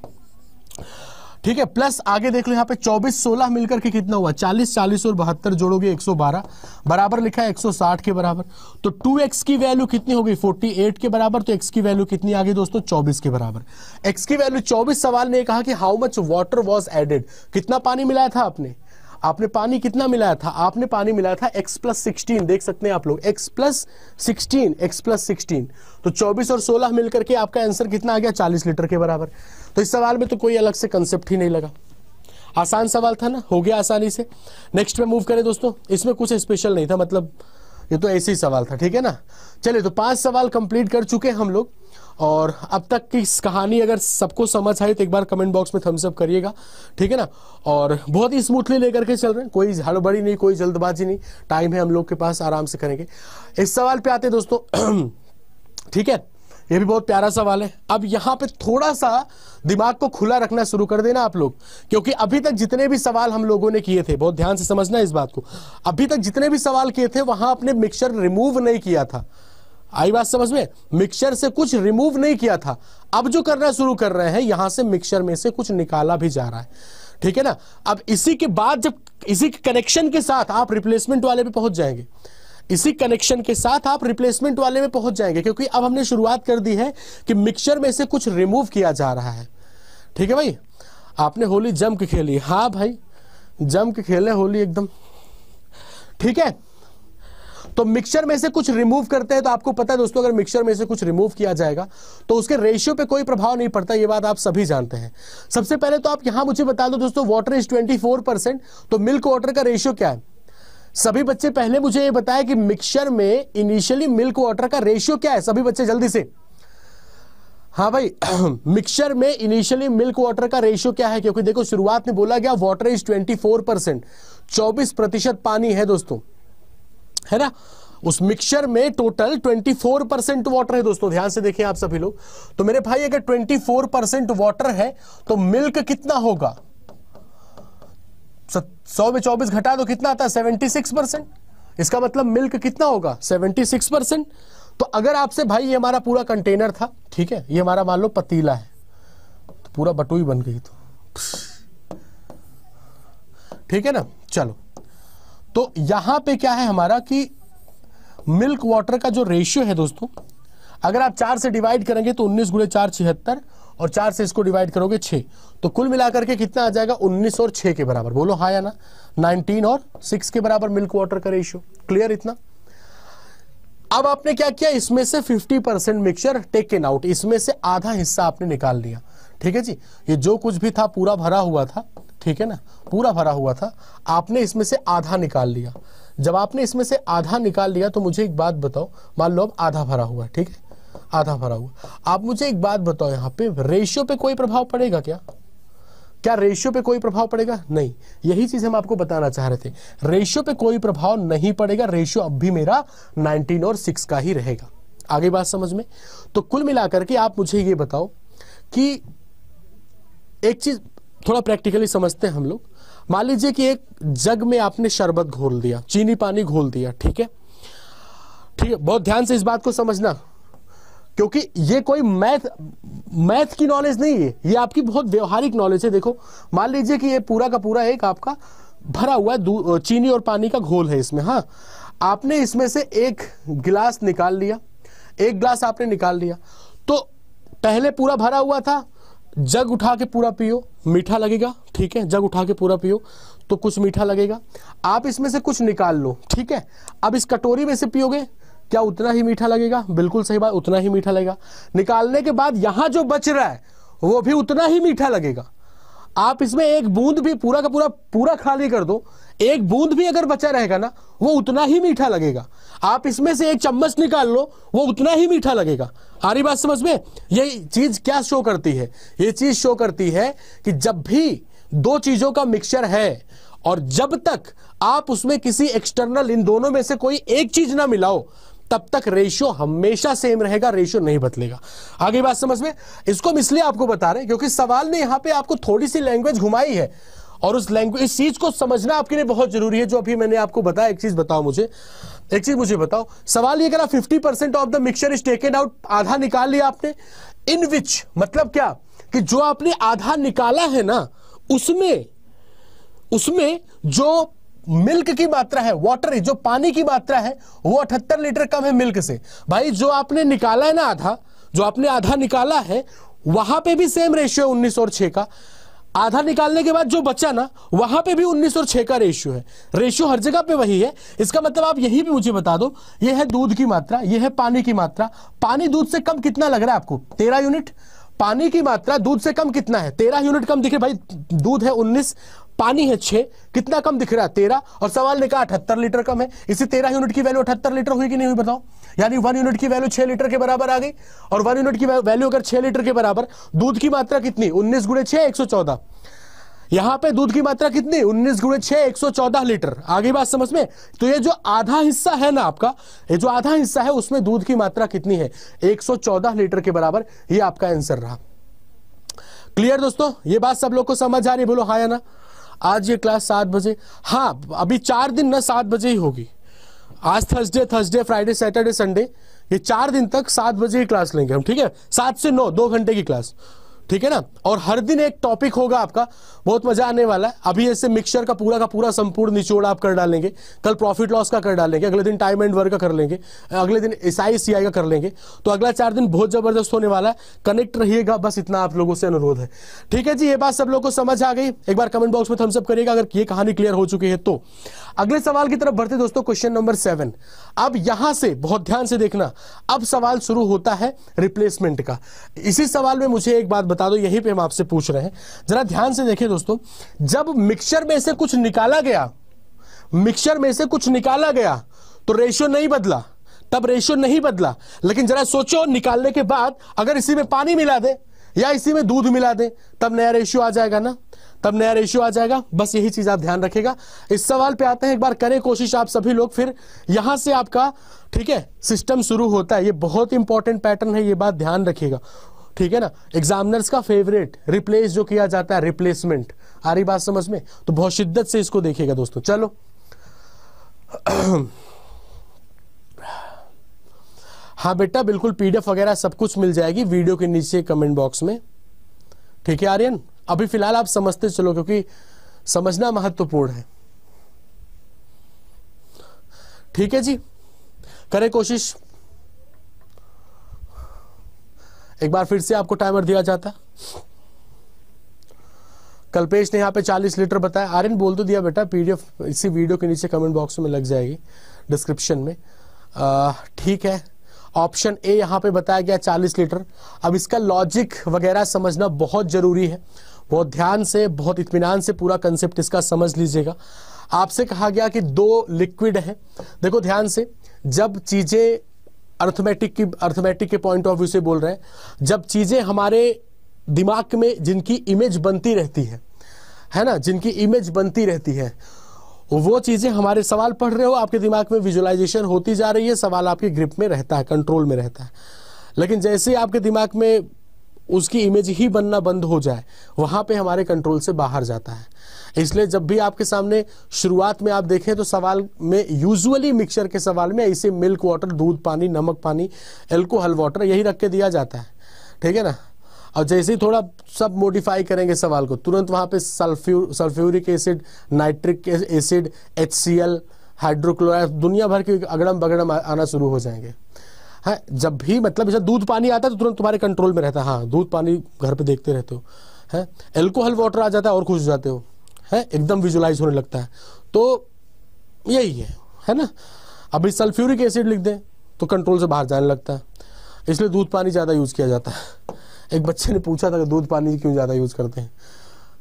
ठीक है। प्लस आगे देख लो यहाँ पे 24 16 मिलकर के कितना हुआ 40, 40 और 72 जोड़ोगे 112 बराबर लिखा है 160 के बराबर। तो 2x की वैल्यू कितनी हो गई 48 के बराबर। तो x की वैल्यू कितनी आ गई दोस्तों 24 के बराबर। x की वैल्यू 24। सवाल ने कहा कि how much water was added, कितना पानी मिलाया था आपने पानी कितना मिलाया था, आपने पानी मिलाया था x+16। देख सकते हैं आप लोग x+16 तो 24 और 16 मिलकर के आपका आंसर कितना आ गया 40 लीटर के बराबर। तो इस सवाल में तो कोई अलग से कंसेप्ट ही नहीं लगा, आसान सवाल था ना, हो गया आसानी से। नेक्स्ट पे मूव करें दोस्तों, इसमें कुछ स्पेशल नहीं था, मतलब ये तो ऐसे ही सवाल था, ठीक है ना। चलिए तो 5 सवाल कंप्लीट कर चुके हैं हम लोग, और अब तक की इस कहानी अगर सबको समझ आई तो एक बार कमेंट बॉक्स में थम्स अप करिएगा, ठीक है ना। और बहुत ही स्मूथली लेकर के चल रहे हैं, कोई हड़बड़ी नहीं, कोई जल्दबाजी नहीं, टाइम है हम लोग के पास, आराम से करेंगे। इस सवाल पे आते हैं दोस्तों, ठीक है, ये भी बहुत प्यारा सवाल है। अब यहां पे थोड़ा सा दिमाग को खुला रखना शुरू कर देना आप लोग, क्योंकि अभी तक जितने भी सवाल हम लोगों ने किए थे, बहुत ध्यान से समझना इस बात को, अभी तक जितने भी सवाल किए थे वहां आपने मिक्सचर रिमूव नहीं किया था। आई बात समझ में, मिक्सचर से कुछ रिमूव नहीं किया था। अब जो करना शुरू कर रहे हैं, यहां से मिक्सचर में से कुछ निकाला भी जा रहा है, ठीक है ना। अब इसी के बाद जब इसी कनेक्शन के साथ आप रिप्लेसमेंट वाले पे पहुंच जाएंगे, इसी कनेक्शन के साथ आप रिप्लेसमेंट वाले में पहुंच जाएंगे, क्योंकि अब हमने शुरुआत कर दी है कि मिक्सचर में से कुछ रिमूव किया जा रहा है, ठीक है भाई। आपने होली जम के खेली, हाँ भाई जम के खेले होली एकदम, ठीक है। तो मिक्सचर में से कुछ रिमूव करते हैं, तो आपको पता है दोस्तों, अगर मिक्सचर में से कुछ रिमूव किया जाएगा तो उसके रेशियो पे कोई प्रभाव नहीं पड़ता, ये बात आप सभी जानते हैं। सबसे पहले तो आप यहां मुझे बता दो दोस्तों, वाटर इज 24%, तो मिल्क वाटर का रेशियो क्या है। सभी बच्चे पहले मुझे ये बताया कि मिक्सचर में इनिशियली मिल्क वाटर का रेशियो क्या है, सभी बच्चे जल्दी से। हाँ भाई, मिक्सचर में इनिशियली मिल्क वाटर का रेशियो क्या है, क्योंकि देखो शुरुआत में बोला गया वाटर इज 24%, 24% पानी है दोस्तों, है ना। उस मिक्सचर में टोटल 24% वाटर है दोस्तों, ध्यान से देखिए आप सभी लोग। तो मेरे भाई अगर 24% वाटर है तो मिल्क कितना होगा, 100 में 24 घटा दो कितना आता है 76%। इसका मतलब मिल्क कितना होगा 76%। तो अगर आपसे भाई ये हमारा पूरा कंटेनर था, ठीक है, ये हमारा मान लो पतीला है, तो पूरा बटुई बन गई, तो ठीक है ना। चलो तो यहां पे क्या है हमारा कि मिल्क वाटर का जो रेशियो है दोस्तों, अगर आप 4 से डिवाइड करेंगे तो 19 गुणे 4 76, और 4 से इसको डिवाइड करोगे 6, तो कुल मिलाकर के कितना आ जाएगा 19 और 6 के बराबर, बोलो हाँ या ना, 19 और 6 के बराबर मिल्क वाटर का रेशियो। क्लियर इतना। अब आपने क्या किया, इसमें से 50% मिक्सचर टेकन आउट, इसमें से आधा हिस्सा आपने निकाल लिया, ठीक है जी। ये जो कुछ भी था पूरा भरा हुआ था, ठीक है ना, पूरा भरा हुआ था, आपने इसमें से आधा निकाल लिया। जब आपने इसमें से आधा निकाल लिया तो मुझे एक बात बताओ, मान लो अब आधा भरा हुआ, ठीक है, आधा भरा हुआ, आप मुझे एक बात बताओ, यहाँ पे रेशियो पे कोई प्रभाव पड़ेगा क्या, क्या रेशियो पे कोई प्रभाव पड़ेगा, नहीं। यही चीज हम आपको बताना चाह रहे थे, रेशियो पे कोई प्रभाव नहीं पड़ेगा, रेशियो अब भी मेरा 19 और 6 का ही रहेगा। आगे बात समझ में। तो कुल मिलाकर के आप मुझे ये बताओ कि एक चीज थोड़ा प्रैक्टिकली समझते हैं हम लोग। मान लीजिए कि एक जग में आपने शरबत घोल दिया, चीनी पानी घोल दिया, ठीक है, ठीक है, बहुत ध्यान से इस बात को समझना, क्योंकि ये कोई मैथ की नॉलेज नहीं है, ये आपकी बहुत व्यवहारिक नॉलेज है। देखो मान लीजिए कि ये पूरा का पूरा एक आपका भरा हुआ है चीनी और पानी का घोल है इसमें, हाँ, आपने इसमें से एक गिलास निकाल लिया, एक गिलास आपने निकाल लिया, तो पहले पूरा भरा हुआ था, जग उठा के पूरा पियो, मीठा लगेगा, ठीक है, जग उठा के पूरा पियो तो कुछ मीठा लगेगा। आप इसमें से कुछ निकाल लो, ठीक है, अब इस कटोरी में से पियोगे, क्या उतना ही मीठा लगेगा, बिल्कुल सही बात, उतना ही मीठा लगेगा। निकालने के बाद यहां जो बच रहा है वो भी उतना ही मीठा लगेगा। आप इसमें एक बूंद भी पूरा का पूरा खाली कर दो, एक बूंद भी अगर बचा रहेगा ना वो उतना ही मीठा लगेगा। आप इसमें से एक चम्मच निकाल लो, वो उतना ही मीठा लगेगा। आ रही बात समझ में। ये चीज क्या शो करती है, ये चीज शो करती है कि जब भी दो चीजों का मिक्सचर है और जब तक आप उसमें किसी एक्सटर्नल, इन दोनों में से कोई एक चीज ना मिलाओ, तब तक रेशियो हमेशा सेम रहेगा, रेशियो नहीं बदलेगा। आगे बात समझ में। इसको हम इसलिए आपको बता रहे हैं क्योंकि सवाल ने यहां पे आपको थोड़ी सी लैंग्वेज घुमाई है, और उस लैंग्वेज, इस चीज को समझना आपके लिए बहुत जरूरी है जो अभी मैंने आपको बताया। एक चीज बताओ मुझे, एक चीज मुझे बताओ, सवाल ये करा 50% of the mixture is taken out, आधा निकाल लिया आपने, इन विच, मतलब क्या कि जो आपने आधा निकाला है ना, उसमें जो मिल्क की मात्रा है, वाटर जो पानी की मात्रा है, वो 78 लीटर कम है मिल्क से। भाई जो आपने निकाला है ना आधा, जो आपने आधा निकाला है, वहां पे भी सेम रेशियो है 19 और 6 का। आधा निकालने के बाद जो बचा ना, वहां पे भी 19 और 6 का रेशियो है। रेशियो हर जगह पे वही है। इसका मतलब आप यही भी मुझे बता दो, ये है दूध की मात्रा, ये है पानी की मात्रा। पानी दूध से कम कितना लग रहा है आपको? 13 यूनिट। पानी की मात्रा दूध से कम कितना है? 13 यूनिट कम दिख रहा है। भाई दूध है 19, पानी है 6, कितना कम दिख रहा है? 13। और सवाल ने कहा 78 लीटर कम है। इसी 13 यूनिट की वैल्यू 78 लीटर हुई कि नहीं हुई बताओ? यानी 1 यूनिट की वैल्यू 6 लीटर के बराबर आ गई। और 1 यूनिट की वैल्यू अगर 6 लीटर के बराबर, दूध की मात्रा कितनी? 19 गुणे 6 114। यहां पे दूध की मात्रा कितनी? 19 गुणे 6 114 लीटर। आगे बात समझ में? तो ये जो आधा हिस्सा है ना आपका, ये जो आधा हिस्सा है उसमें दूध की मात्रा कितनी है? 114 लीटर के बराबर। ये आपका आंसर रहा। क्लियर दोस्तों? ये बात सब लोग को समझ आ रही है? बोलो हाँ या ना। आज ये क्लास 7 बजे, हाँ अभी 4 दिन ना 7 बजे ही होगी। आज थर्सडे फ्राइडे सैटरडे संडे, ये 4 दिन तक 7 बजे ही क्लास लेंगे हम, ठीक है? 7 से 9, 2 घंटे की क्लास, ठीक है ना? और हर दिन एक टॉपिक होगा आपका, बहुत मजा आने वाला है। अभी ऐसे मिक्सचर का पूरा संपूर्ण निचोड़ आप कर डालेंगे, कल प्रॉफिट लॉस का कर डालेंगे, अगले दिन टाइम एंड वर्क का कर लेंगे, अगले दिन SI/CI का कर लेंगे। तो अगला 4 दिन बहुत जबरदस्त होने वाला है। कनेक्ट रहिएगा, बस इतना आप लोगों से अनुरोध है, ठीक है जी? ये बात सब लोगों को समझ आ गई? एक बार कमेंट बॉक्स में थम्स अप करिएगा अगर ये कहानी क्लियर हो चुकी है तो। अगले सवाल की तरफ बढ़ते दोस्तों, क्वेश्चन नंबर 7। अब यहां से बहुत ध्यान से देखना, अब सवाल शुरू होता है रिप्लेसमेंट का। इसी सवाल में मुझे एक बात बता दो, यही पे हम आपसे पूछ रहे हैं, जरा ध्यान से देखिए दोस्तों। जब मिक्सचर में से कुछ निकाला गया, मिक्सचर में से कुछ निकाला गया तो रेशियो नहीं बदला, तब रेशियो नहीं बदला। लेकिन जरा सोचो, निकालने के बाद अगर इसी में पानी मिला दे या इसी में दूध मिला दे, तब नया रेशियो आ जाएगा ना, तब नया रेशियो आ जाएगा। बस यही चीज आप ध्यान रखिएगा। इस सवाल पे आते हैं, एक बार करें कोशिश आप सभी लोग, फिर यहां से आपका, ठीक है, सिस्टम शुरू होता है। ये बहुत इंपॉर्टेंट पैटर्न है, ये बात ध्यान रखिएगा, ठीक है ना? एग्जामिनर्स का फेवरेट रिप्लेस जो किया जाता है, रिप्लेसमेंट। आ रही बात समझ में? तो बहुत शिद्दत से इसको देखिएगा दोस्तों। चलो हाँ बेटा, बिल्कुल PDF वगैरह सब कुछ मिल जाएगी वीडियो के नीचे कमेंट बॉक्स में, ठीक है आर्यन? अभी फिलहाल आप समझते चलो, क्योंकि समझना महत्वपूर्ण है, ठीक है जी? करें कोशिश। एक बार फिर से आपको टाइमर दिया जाता। कल्पेश ने यहाँ पे 40 लीटर बताया। आर्यन बोल तो दिया बेटा, PDF इसी वीडियो के नीचे कमेंट बॉक्स में लग जाएगी, डिस्क्रिप्शन में, ठीक है? ऑप्शन ए यहाँ पे बताया गया 40 लीटर। अब इसका लॉजिक वगैरह समझना बहुत जरूरी है, बहुत ध्यान से, बहुत इत्मीनान से पूरा कंसेप्ट इसका समझ लीजिएगा। आपसे कहा गया कि 2 लिक्विड है। देखो ध्यान से, जब चीजें अर्थमेटिक के पॉइंट ऑफ व्यू से बोल रहे हैं, जब चीजें हमारे दिमाग में जिनकी इमेज बनती रहती है ना, जिनकी इमेज बनती रहती है, वो चीजें हमारे, सवाल पढ़ रहे हो, आपके दिमाग में विजुअलाइजेशन होती जा रही है, सवाल आपके ग्रिप में रहता है, कंट्रोल में रहता है। लेकिन जैसे आपके दिमाग में उसकी इमेज ही बनना बंद हो जाए, वहां पे हमारे कंट्रोल से बाहर जाता है। इसलिए जब भी आपके सामने शुरुआत में आप देखें तो सवाल में यूजुअली मिक्सचर के सवाल में ऐसे मिल्क वाटर, दूध पानी, नमक पानी, एल्कोहल वाटर, यही रख के दिया जाता है, ठीक है ना? और जैसे ही थोड़ा सब मॉडिफाई करेंगे सवाल को, तुरंत वहां पे sulphuric acid, nitric acid, HCl, hydrochloride, दुनिया भर के अगड़म बगड़म आना शुरू हो जाएंगे। है, जब भी मतलब जैसे दूध पानी आता है तो तुरंत तुम्हारे कंट्रोल में रहता है, हाँ दूध पानी घर पे देखते रहते हो, है। एल्कोहल वाटर आ जाता है और खुश हो जाते हो, है, एकदम विजुलाइज होने लगता है। तो यही है ना। अभी सल्फ्यूरिक एसिड लिख दें तो कंट्रोल से बाहर जाने लगता है, इसलिए दूध पानी ज़्यादा यूज़ किया जाता है। एक बच्चे ने पूछा था कि दूध पानी क्यों ज़्यादा यूज़ करते हैं,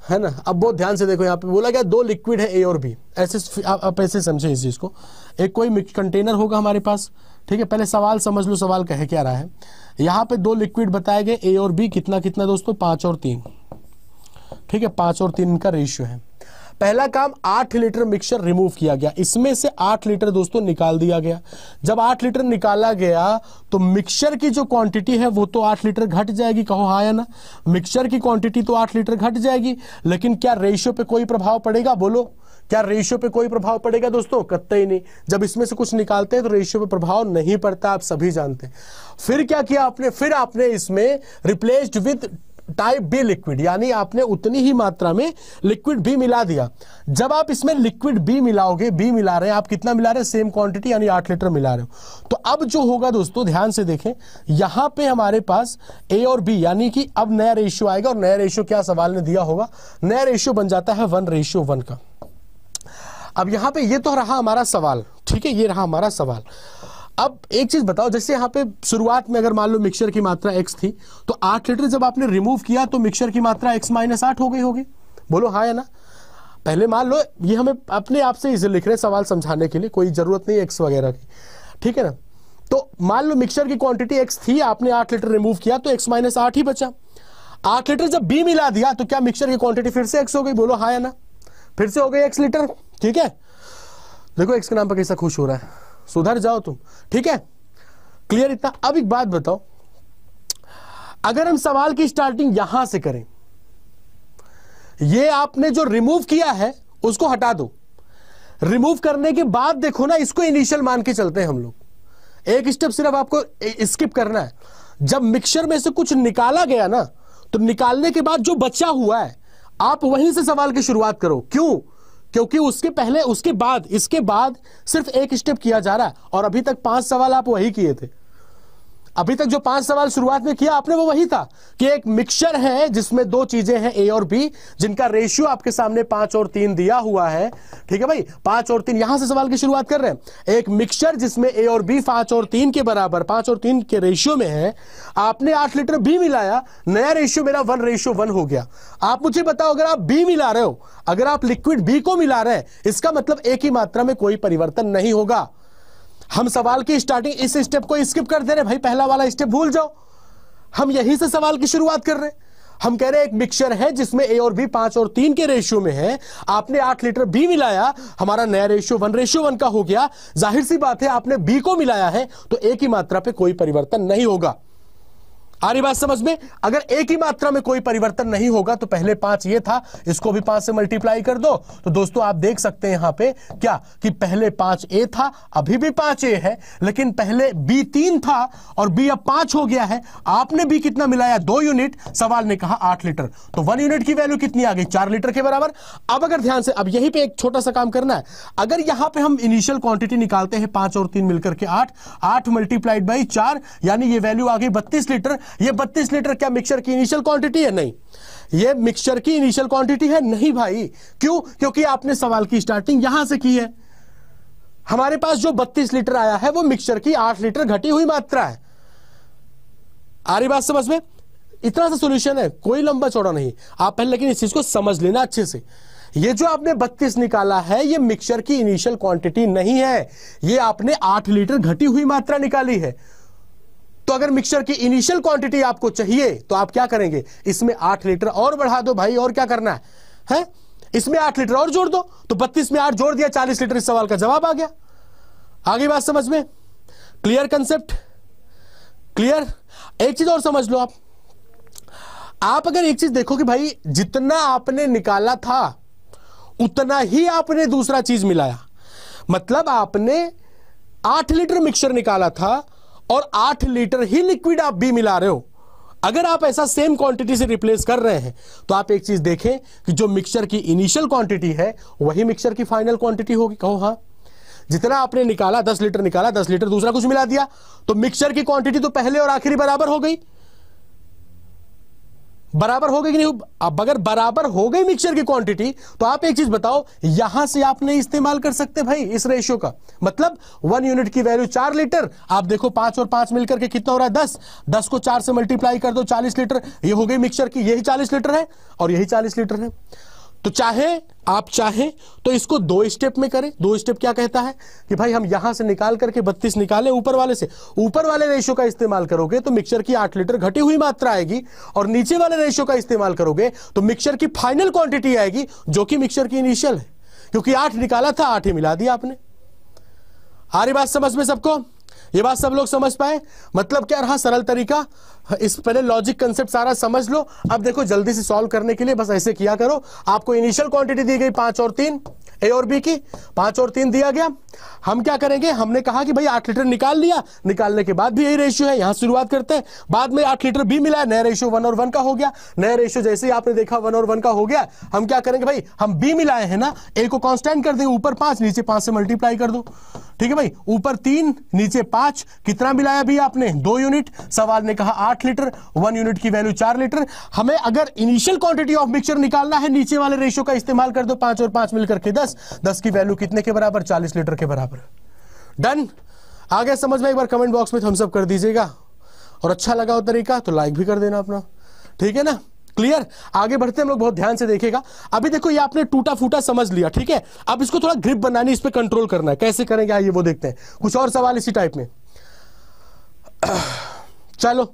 है ना। अब बहुत ध्यान से देखो, यहाँ पे बोला गया 2 लिक्विड है, ए और बी। ऐसे आप ऐसे समझे इस चीज़ को। एक कोई कंटेनर होगा हमारे पास, ठीक है। पहले सवाल समझ लो, सवाल कह क्या रहा है। यहाँ पे 2 लिक्विड बताए गए, ए और बी। कितना कितना दोस्तों? 5 और 3, ठीक है। 5 और 3 का रेशियो है। पहला काम, 8 लीटर मिक्सचर रिमूव किया गया, इसमें से 8 लीटर दोस्तों निकाल दिया गया। जब 8 लीटर निकाला गया तो मिक्सचर की जो क्वांटिटी है वो तो 8 लीटर घट जाएगी, कहो हाँ या ना। मिक्सचर की क्वांटिटी तो 8 लीटर घट जाएगी, लेकिन क्या रेशियो पे कोई प्रभाव पड़ेगा? बोलो, क्या रेशियो पे कोई प्रभाव पड़ेगा दोस्तों? कतई नहीं। जब इसमें से कुछ निकालते हैं तो रेशियो पे प्रभाव नहीं पड़ता, आप सभी जानते हैं। फिर क्या किया आपने? फिर आपने इसमें replaced with type B liquid, यानी आपने उतनी ही मात्रा में लिक्विड बी मिला दिया। जब आप इसमें लिक्विड बी मिलाओगे, बी मिला रहे हैं आप, कितना मिला रहे हैं? सेम क्वांटिटी, यानी 8 लीटर मिला रहे हो। तो अब जो होगा दोस्तों, ध्यान से देखें, यहां पे हमारे पास ए और बी, यानी कि अब नया रेशियो आएगा। और नया रेशियो क्या सवाल ने दिया होगा? नया रेशियो बन जाता है 1:1 का। अब यहां पे ये तो रहा हमारा सवाल, ठीक है, ये रहा हमारा सवाल। अब एक चीज बताओ, जैसे यहां पे शुरुआत में अगर मान लो मिक्सचर की मात्रा x थी, तो 8 लीटर जब आपने रिमूव किया तो मिक्सचर की मात्रा x-8 हो गई होगी। बोलो हाँ या ना? पहले मान लो, ये हमें अपने आप से इसे लिख रहे सवाल समझाने के लिए, कोई जरूरत नहीं x वगैरह की, ठीक है ना। तो मान लो मिक्सचर की क्वांटिटी x थी, आपने 8 लीटर रिमूव किया तो x-8 ही बचा। 8 लीटर जब b मिला दिया तो क्या मिक्सचर की क्वांटिटी फिर से x हो गई? बोलो हाँ या ना? फिर से हो गई x लीटर, ठीक है। देखो x के नाम पर कैसा खुश हो रहा है, सुधर जाओ तुम, ठीक है, क्लियर इतना। अब एक बात बताओ, अगर हम सवाल की स्टार्टिंग यहां से करें, ये आपने जो रिमूव किया है उसको हटा दो। रिमूव करने के बाद देखो ना, इसको इनिशियल मान के चलते हैं हम लोग। एक स्टेप सिर्फ आपको स्किप करना है। जब मिक्सचर में से कुछ निकाला गया ना, तो निकालने के बाद जो बचा हुआ है, आप वहीं से सवाल की शुरुआत करो। क्यों? क्योंकि उसके पहले, उसके बाद, इसके बाद सिर्फ एक स्टेप किया जा रहा है, और अभी तक 5 सवाल आप वही किए थे। अभी तक जो 5 सवाल शुरुआत में किया आपने वो वही था कि एक मिक्सचर है जिसमें 2 चीजें हैं ए और बी, जिनका रेशियो आपके सामने 5 और 3 दिया हुआ है, ठीक है भाई, 5 और 3, यहां से सवाल की शुरुआत कर रहे हैं। एक मिक्सचर जिसमें ए और बी 5 और 3 के बराबर, 5 और 3 के रेशियो में है, आपने 8 लीटर बी मिलाया, नया रेशियो मेरा 1:1 हो गया। आप मुझे बताओ, अगर आप बी मिला रहे हो, अगर आप लिक्विड बी को मिला रहे हैं, इसका मतलब एक ही मात्रा में कोई परिवर्तन नहीं होगा। हम सवाल की स्टार्टिंग इस स्टेप को स्किप कर दे रहे भाई, पहला वाला स्टेप भूल जाओ, हम यहीं से सवाल की शुरुआत कर रहे हैं। हम कह रहे हैं एक मिक्सचर है जिसमें ए और बी 5 और 3 के रेशियो में है, आपने 8 लीटर बी मिलाया, हमारा नया रेशियो 1:1 का हो गया। जाहिर सी बात है, आपने बी को मिलाया है तो एक ही मात्रा पे कोई परिवर्तन नहीं होगा। आ रही बात समझ में? अगर एक ही मात्रा में कोई परिवर्तन नहीं होगा तो पहले 5 ये था, इसको भी 5 से मल्टीप्लाई कर दो, तो दोस्तों आप देख सकते हैं यहां पे क्या कि पहले 5a था, अभी भी 5a है, लेकिन पहले b 3 था और b अब 5 हो गया है। आपने b कितना मिलाया? 2 यूनिट। सवाल ने कहा 8 लीटर, तो 1 यूनिट की वैल्यू कितनी आ गई? 4 लीटर के बराबर। अब अगर ध्यान से, अब यहीं पे एक छोटा सा काम करना है। अगर यहां पे हम इनिशियल क्वांटिटी निकालते हैं 5 और 3 मिलकर के 8 मल्टीप्लाइड बाई 4, यानी ये वैल्यू आ गई 32 लीटर। ये 32 लीटर क्या मिक्सचर की इनिशियल क्वांटिटी है? नहीं, ये मिक्सचर की इनिशियल क्वांटिटी है नहीं भाई। क्यों? क्योंकि आपने सवाल की स्टार्टिंग यहां से की है। हमारे पास जो 32 लीटर आया है वो मिक्सचर की 8 लीटर घटी हुई मात्रा है। आ रही बात समझ में? इतना सा सॉल्यूशन है, कोई लंबा चौड़ा नहीं। आप पहले लेकिन इस चीज को समझ लेना अच्छे से। ये जो आपने 32 निकाला है, ये मिक्सचर की इनिशियल क्वांटिटी नहीं है, ये आपने 8 लीटर घटी हुई मात्रा निकाली है। तो अगर मिक्सचर की इनिशियल क्वांटिटी आपको चाहिए तो आप क्या करेंगे? इसमें 8 लीटर और बढ़ा दो भाई, और क्या करना है? इसमें 8 लीटर और जोड़ दो, तो 32 में 8 जोड़ दिया, 40 लीटर। इस सवाल का जवाब आ गया। आगे बात समझ में? Clear concept? क्लियर? एक चीज और समझ लो आप अगर एक चीज देखो कि भाई जितना आपने निकाला था उतना ही आपने दूसरा चीज मिलाया, मतलब आपने 8 लीटर मिक्सचर निकाला था और 8 लीटर ही लिक्विड आप भी मिला रहे हो। अगर आप ऐसा सेम क्वांटिटी से रिप्लेस कर रहे हैं तो आप एक चीज देखें कि जो मिक्सचर की इनिशियल क्वांटिटी है वही मिक्सचर की फाइनल क्वांटिटी होगी। कहो हाँ। जितना आपने निकाला 10 लीटर निकाला, 10 लीटर दूसरा कुछ मिला दिया, तो मिक्सचर की क्वांटिटी तो पहले और आखिरी बराबर हो गई। बराबर हो गई कि नहीं? अब अगर बराबर हो गई मिक्सचर की क्वांटिटी, तो आप एक चीज बताओ, यहां से आप नहीं इस्तेमाल कर सकते भाई इस रेशियो का। मतलब 1 यूनिट की वैल्यू 4 लीटर, आप देखो 5 और 5 मिलकर के कितना हो रहा है? 10। 10 को 4 से मल्टीप्लाई कर दो, 40 लीटर। ये हो गई मिक्सचर की, यही 40 लीटर है और यही 40 लीटर है। तो आप चाहें तो इसको 2 स्टेप में करें। 2 स्टेप क्या कहता है कि भाई हम यहां से निकाल करके 32 निकालें, ऊपर वाले से, ऊपर वाले रेशियो का इस्तेमाल करोगे तो मिक्सचर की 8 लीटर घटी हुई मात्रा आएगी, और नीचे वाले रेशियो का इस्तेमाल करोगे तो मिक्सचर की फाइनल क्वांटिटी आएगी जो कि मिक्सचर की इनिशियल है। क्योंकि 8 निकाला था, 8 ही मिला दिया आपने। आ रही बात समझ में सबको? ये बात सब लोग समझ पाए? मतलब क्या रहा सरल तरीका? इस पहले लॉजिक कंसेप्ट सारा समझ लो। अब देखो जल्दी से सॉल्व करने के लिए बस ऐसे किया करो। आपको इनिशियल क्वांटिटी दी गई 5 और 3 ए और बी की, 5 और 3 दिया गया। हम क्या करेंगे, हमने कहा कि भाई 8 लीटर निकाल लिया, निकालने के बाद भी यही रेशियो है, यहां शुरुआत करते हैं। बाद में 8 लीटर बी मिला है, नया रेशियो 1 और 1 का हो गया। नया रेशियो जैसे ही आपने देखा 1 और 1 का हो गया, हम क्या करेंगे भाई, हम बी मिलाए हैं ना, ए को कांस्टेंट कर दें, ऊपर 5 नीचे 5 से मल्टीप्लाई कर दो। ठीक है भाई, ऊपर 3 नीचे 5, कितना मिलाया भी आपने, 2 यूनिट। सवाल ने कहा 8 लीटर, 1 यूनिट की वैल्यू 4 लीटर। हमें अगर इनिशियल क्वांटिटी ऑफ मिक्सचर निकालना है, नीचे वाले रेशियो का इस्तेमाल कर दो, 5 और 5 मिलकर के 10, 10 की वैल्यू कितने के बराबर, 40 लीटर के बराबर। डन, आगे समझ में, एक बार कमेंट बॉक्स में थम्स अप कर दीजिएगा, और अच्छा लगा हो तरीका तो लाइक भी कर देना अपना, ठीक है ना। क्लियर, आगे बढ़ते हम लोग, बहुत ध्यान से देखिएगा। अभी देखो ये आपने टूटा फूटा समझ लिया, ठीक है। अब इसको थोड़ा ग्रिप बनानी, इस पे कंट्रोल करना है, कैसे करेंगे आइए वो देखते हैं। कुछ और सवाल इसी टाइप में, चलो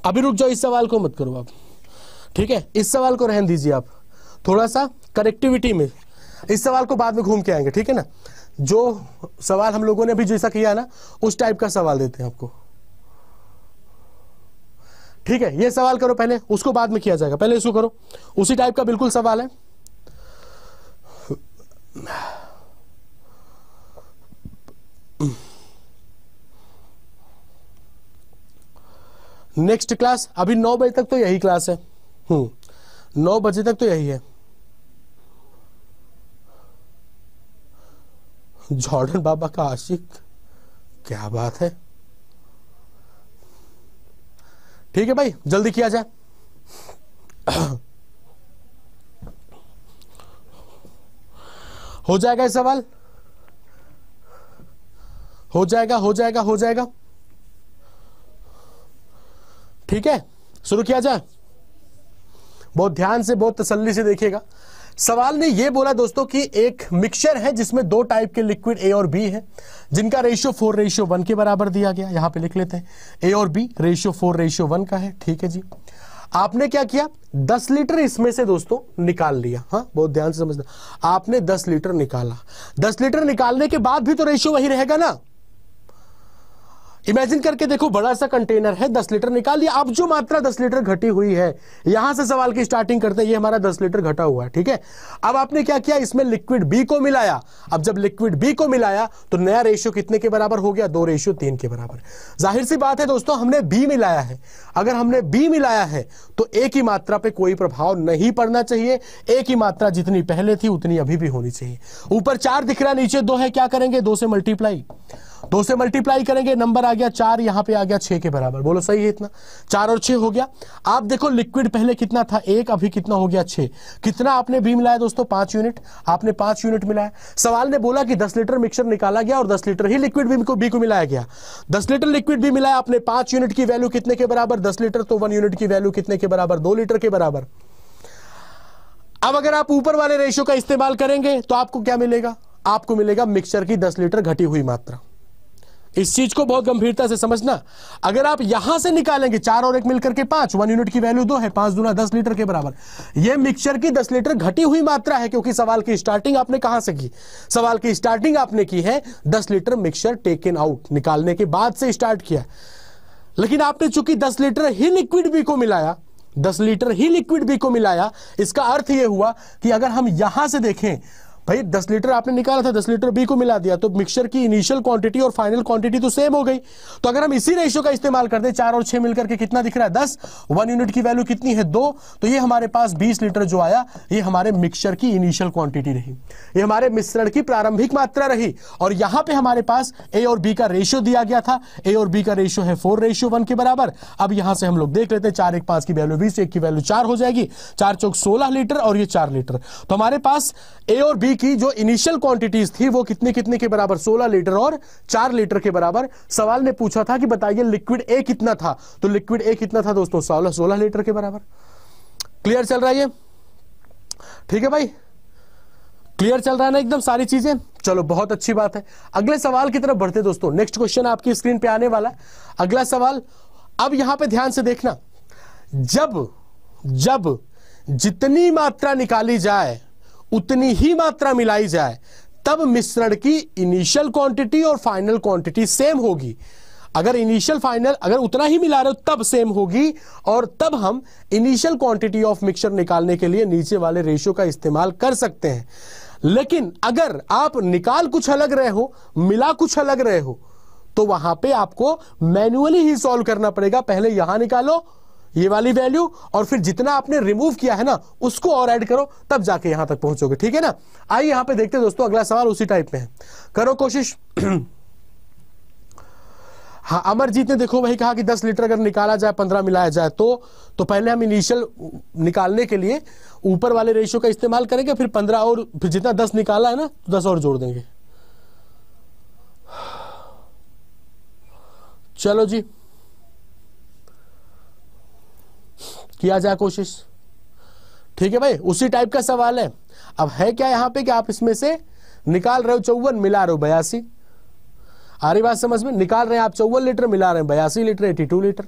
अभी रुक जाओ, इस सवाल को मत करो आप, ठीक है। इस सवाल को रहने दीजिए आप, थोड़ा सा कनेक्टिविटी में इस सवाल को बाद में घूम के आएंगे, ठीक है ना। जो सवाल हम लोगों ने अभी जैसा किया ना, उस टाइप का सवाल देते हैं आपको, ठीक है। ये सवाल करो पहले, उसको बाद में किया जाएगा, पहले इसको करो। उसी टाइप का बिल्कुल सवाल है। नेक्स्ट क्लास, अभी 9 बजे तक तो यही क्लास है, 9 बजे तक तो यही है। जॉर्डन बाबा का आशिक, क्या बात है, ठीक है भाई, जल्दी किया जाए। हो जाएगा ये सवाल, हो जाएगा, हो जाएगा, हो जाएगा, ठीक है। शुरू किया जाए, बहुत ध्यान से, बहुत तसल्ली से देखिएगा। सवाल ने यह बोला दोस्तों कि एक मिक्सचर है जिसमें 2 टाइप के लिक्विड ए और बी है, जिनका रेशियो 4:1 के बराबर दिया गया। यहां पे लिख लेते हैं, ए और बी रेशियो 4:1 का है, ठीक है जी। आपने क्या किया, 10 लीटर इसमें से दोस्तों निकाल लिया। हाँ, बहुत ध्यान से समझना, आपने 10 लीटर निकाला। 10 लीटर निकालने के बाद भी तो रेशियो वही रहेगा ना। इमेजिन करके देखो, बड़ा सा कंटेनर है, 10 लीटर निकाल लिया। अब जो मात्रा 10 लीटर घटी हुई है, यहां से सवाल की स्टार्टिंग करते हैं, ये हमारा 10 लीटर घटा हुआ है, ठीक है। अब आपने क्या किया, इसमें लिक्विड बी को मिलाया। अब जब लिक्विड बी को मिलाया तो नया रेशियो कितने के बराबर हो गया, 2:3 के बराबर। जाहिर सी बात है दोस्तों, हमने बी मिलाया है। अगर हमने बी मिलाया है तो ए की मात्रा पे कोई प्रभाव नहीं पड़ना चाहिए। ए की मात्रा जितनी पहले थी उतनी अभी भी होनी चाहिए। ऊपर 4 दिख रहा है, नीचे 2 है, क्या करेंगे, 2 से मल्टीप्लाई, 2 से मल्टीप्लाई करेंगे, नंबर आ गया 4, यहां पे आ गया 6 के बराबर। बोलो सही है इतना, 4 और 6 हो गया। आप देखो लिक्विड पहले कितना था, 1, अभी कितना हो गया, 6। कितना आपने बी मिलाया दोस्तों, 5 यूनिट। आपने 5 यूनिट मिलाया। सवाल ने बोला कि 10 लीटर मिक्सचर निकाला गया और 10 लीटर ही लिक्विड बी को मिलाया गया। 10 लीटर लिक्विड बी मिलाया आपने, 5 यूनिट की वैल्यू कितने के बराबर, 10 लीटर, तो 1 यूनिट की वैल्यू कितने के बराबर, 2 लीटर के बराबर। अब अगर आप ऊपर वाले रेशियो का इस्तेमाल करेंगे तो आपको क्या मिलेगा, आपको मिलेगा मिक्सचर की 10 लीटर घटी हुई मात्रा। इस चीज को बहुत गंभीरता से समझना। अगर आप यहां से निकालेंगे 4 और 1 मिलकर के 5, 1 यूनिट की वैल्यू 2 है, 5 दूना 10 लीटर के बराबर। यह मिक्सचर की 10 लीटर घटी हुई मात्रा है, क्योंकि सवाल की स्टार्टिंग आपने कहां से की, सवाल की स्टार्टिंग आपने की है 10 लीटर मिक्सचर टेकन आउट, निकालने के बाद से स्टार्ट किया। लेकिन आपने चूंकि 10 लीटर ही लिक्विड बी को मिलाया, 10 लीटर ही लिक्विड बी को मिलाया, इसका अर्थ यह हुआ कि अगर हम यहां से देखें, भाई 10 लीटर आपने निकाला था, 10 लीटर बी को मिला दिया, तो मिक्सचर की इनिशियल क्वांटिटी और फाइनल क्वांटिटी तो सेम हो गई। तो अगर हम इसी रेशियो का इस्तेमाल कर दें, 4 और 6 मिलकर के कितना दिख रहा है, 10, 1 यूनिट की वैल्यू कितनी है, 2, तो ये हमारे पास 20 लीटर जो आया, ये हमारे मिक्सचर की इनिशियल क्वांटिटी रही, ये हमारे मिश्रण की प्रारंभिक मात्रा रही। और यहां पे हमारे पास ए और बी का रेशियो दिया गया था, ए और बी का रेशियो है 4:1 के बराबर। अब यहां से हम लोग देख लेते हैं, 4 1 5 की वैल्यू 20, 1 की वैल्यू 4 हो जाएगी, 4 चौक 16 लीटर और ये 4 लीटर। तो हमारे पास ए और बी की जो इनिशियल क्वांटिटीज थी वो कितने कितने के बराबर, 16 लीटर और 4 लीटर के बराबर। सवाल ने पूछा था कि बताइए लिक्विड ए कितना था, तो लिक्विड ए कितना था दोस्तों, 16 लीटर के बराबर। क्लियर चल रहा है ये, ठीक है भाई, क्लियर चल रहा है ना एकदम सारी चीजें। चलो बहुत अच्छी बात है, अगले सवाल की तरफ बढ़ते दोस्तों। नेक्स्ट क्वेश्चन आपकी स्क्रीन पे आने वाला है, अगला सवाल। अब यहां पे ध्यान से देखना, जब जितनी मात्रा निकाली जाए उतनी ही मात्रा मिलाई जाए, तब मिश्रण की इनिशियल क्वांटिटी और फाइनल क्वांटिटी सेम होगी। अगर इनिशियल फाइनल अगर उतना ही मिला रहे हो तब सेम होगी, और तब हम इनिशियल क्वांटिटी ऑफ मिक्सचर निकालने के लिए नीचे वाले रेशियो का इस्तेमाल कर सकते हैं। लेकिन अगर आप निकाल कुछ अलग रहे हो, मिला कुछ अलग रहे हो, तो वहां पे आपको मैन्युअली ही सॉल्व करना पड़ेगा। पहले यहां निकालो ये वाली वैल्यू, और फिर जितना आपने रिमूव किया है ना उसको और ऐड करो, तब जाके यहां तक पहुंचोगे। ठीक है ना। आइए यहां पे देखते हैं दोस्तों, अगला सवाल उसी टाइप में है, करो कोशिश। हाँ, अमरजीत ने देखो वही कहा कि 10 लीटर अगर निकाला जाए 15 मिलाया जाए तो पहले हम इनिशियल निकालने के लिए ऊपर वाले रेशियो का इस्तेमाल करेंगे, फिर 15 और फिर जितना 10 निकाला है ना 10 और जोड़ देंगे। चलो जी, किया जाए कोशिश। ठीक है भाई, उसी टाइप का सवाल है। अब है क्या यहां पे कि आप इसमें से निकाल रहे हो 54, मिला रहे हो 82। आ रही बात समझ में? निकाल रहे हैं आप 54 लीटर, मिला रहे हैं 82 लीटर, 82 लीटर।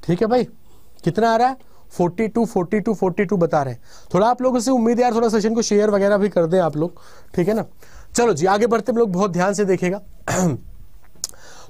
ठीक है भाई, कितना आ रहा है? 42 42 42 बता रहे हैं। थोड़ा आप लोगों से उम्मीद है यार, थोड़ा सेशन को शेयर वगैरह भी कर दें आप लोग। ठीक है ना। चलो जी, आगे बढ़ते हैं, लोग बहुत ध्यान से देखेगा।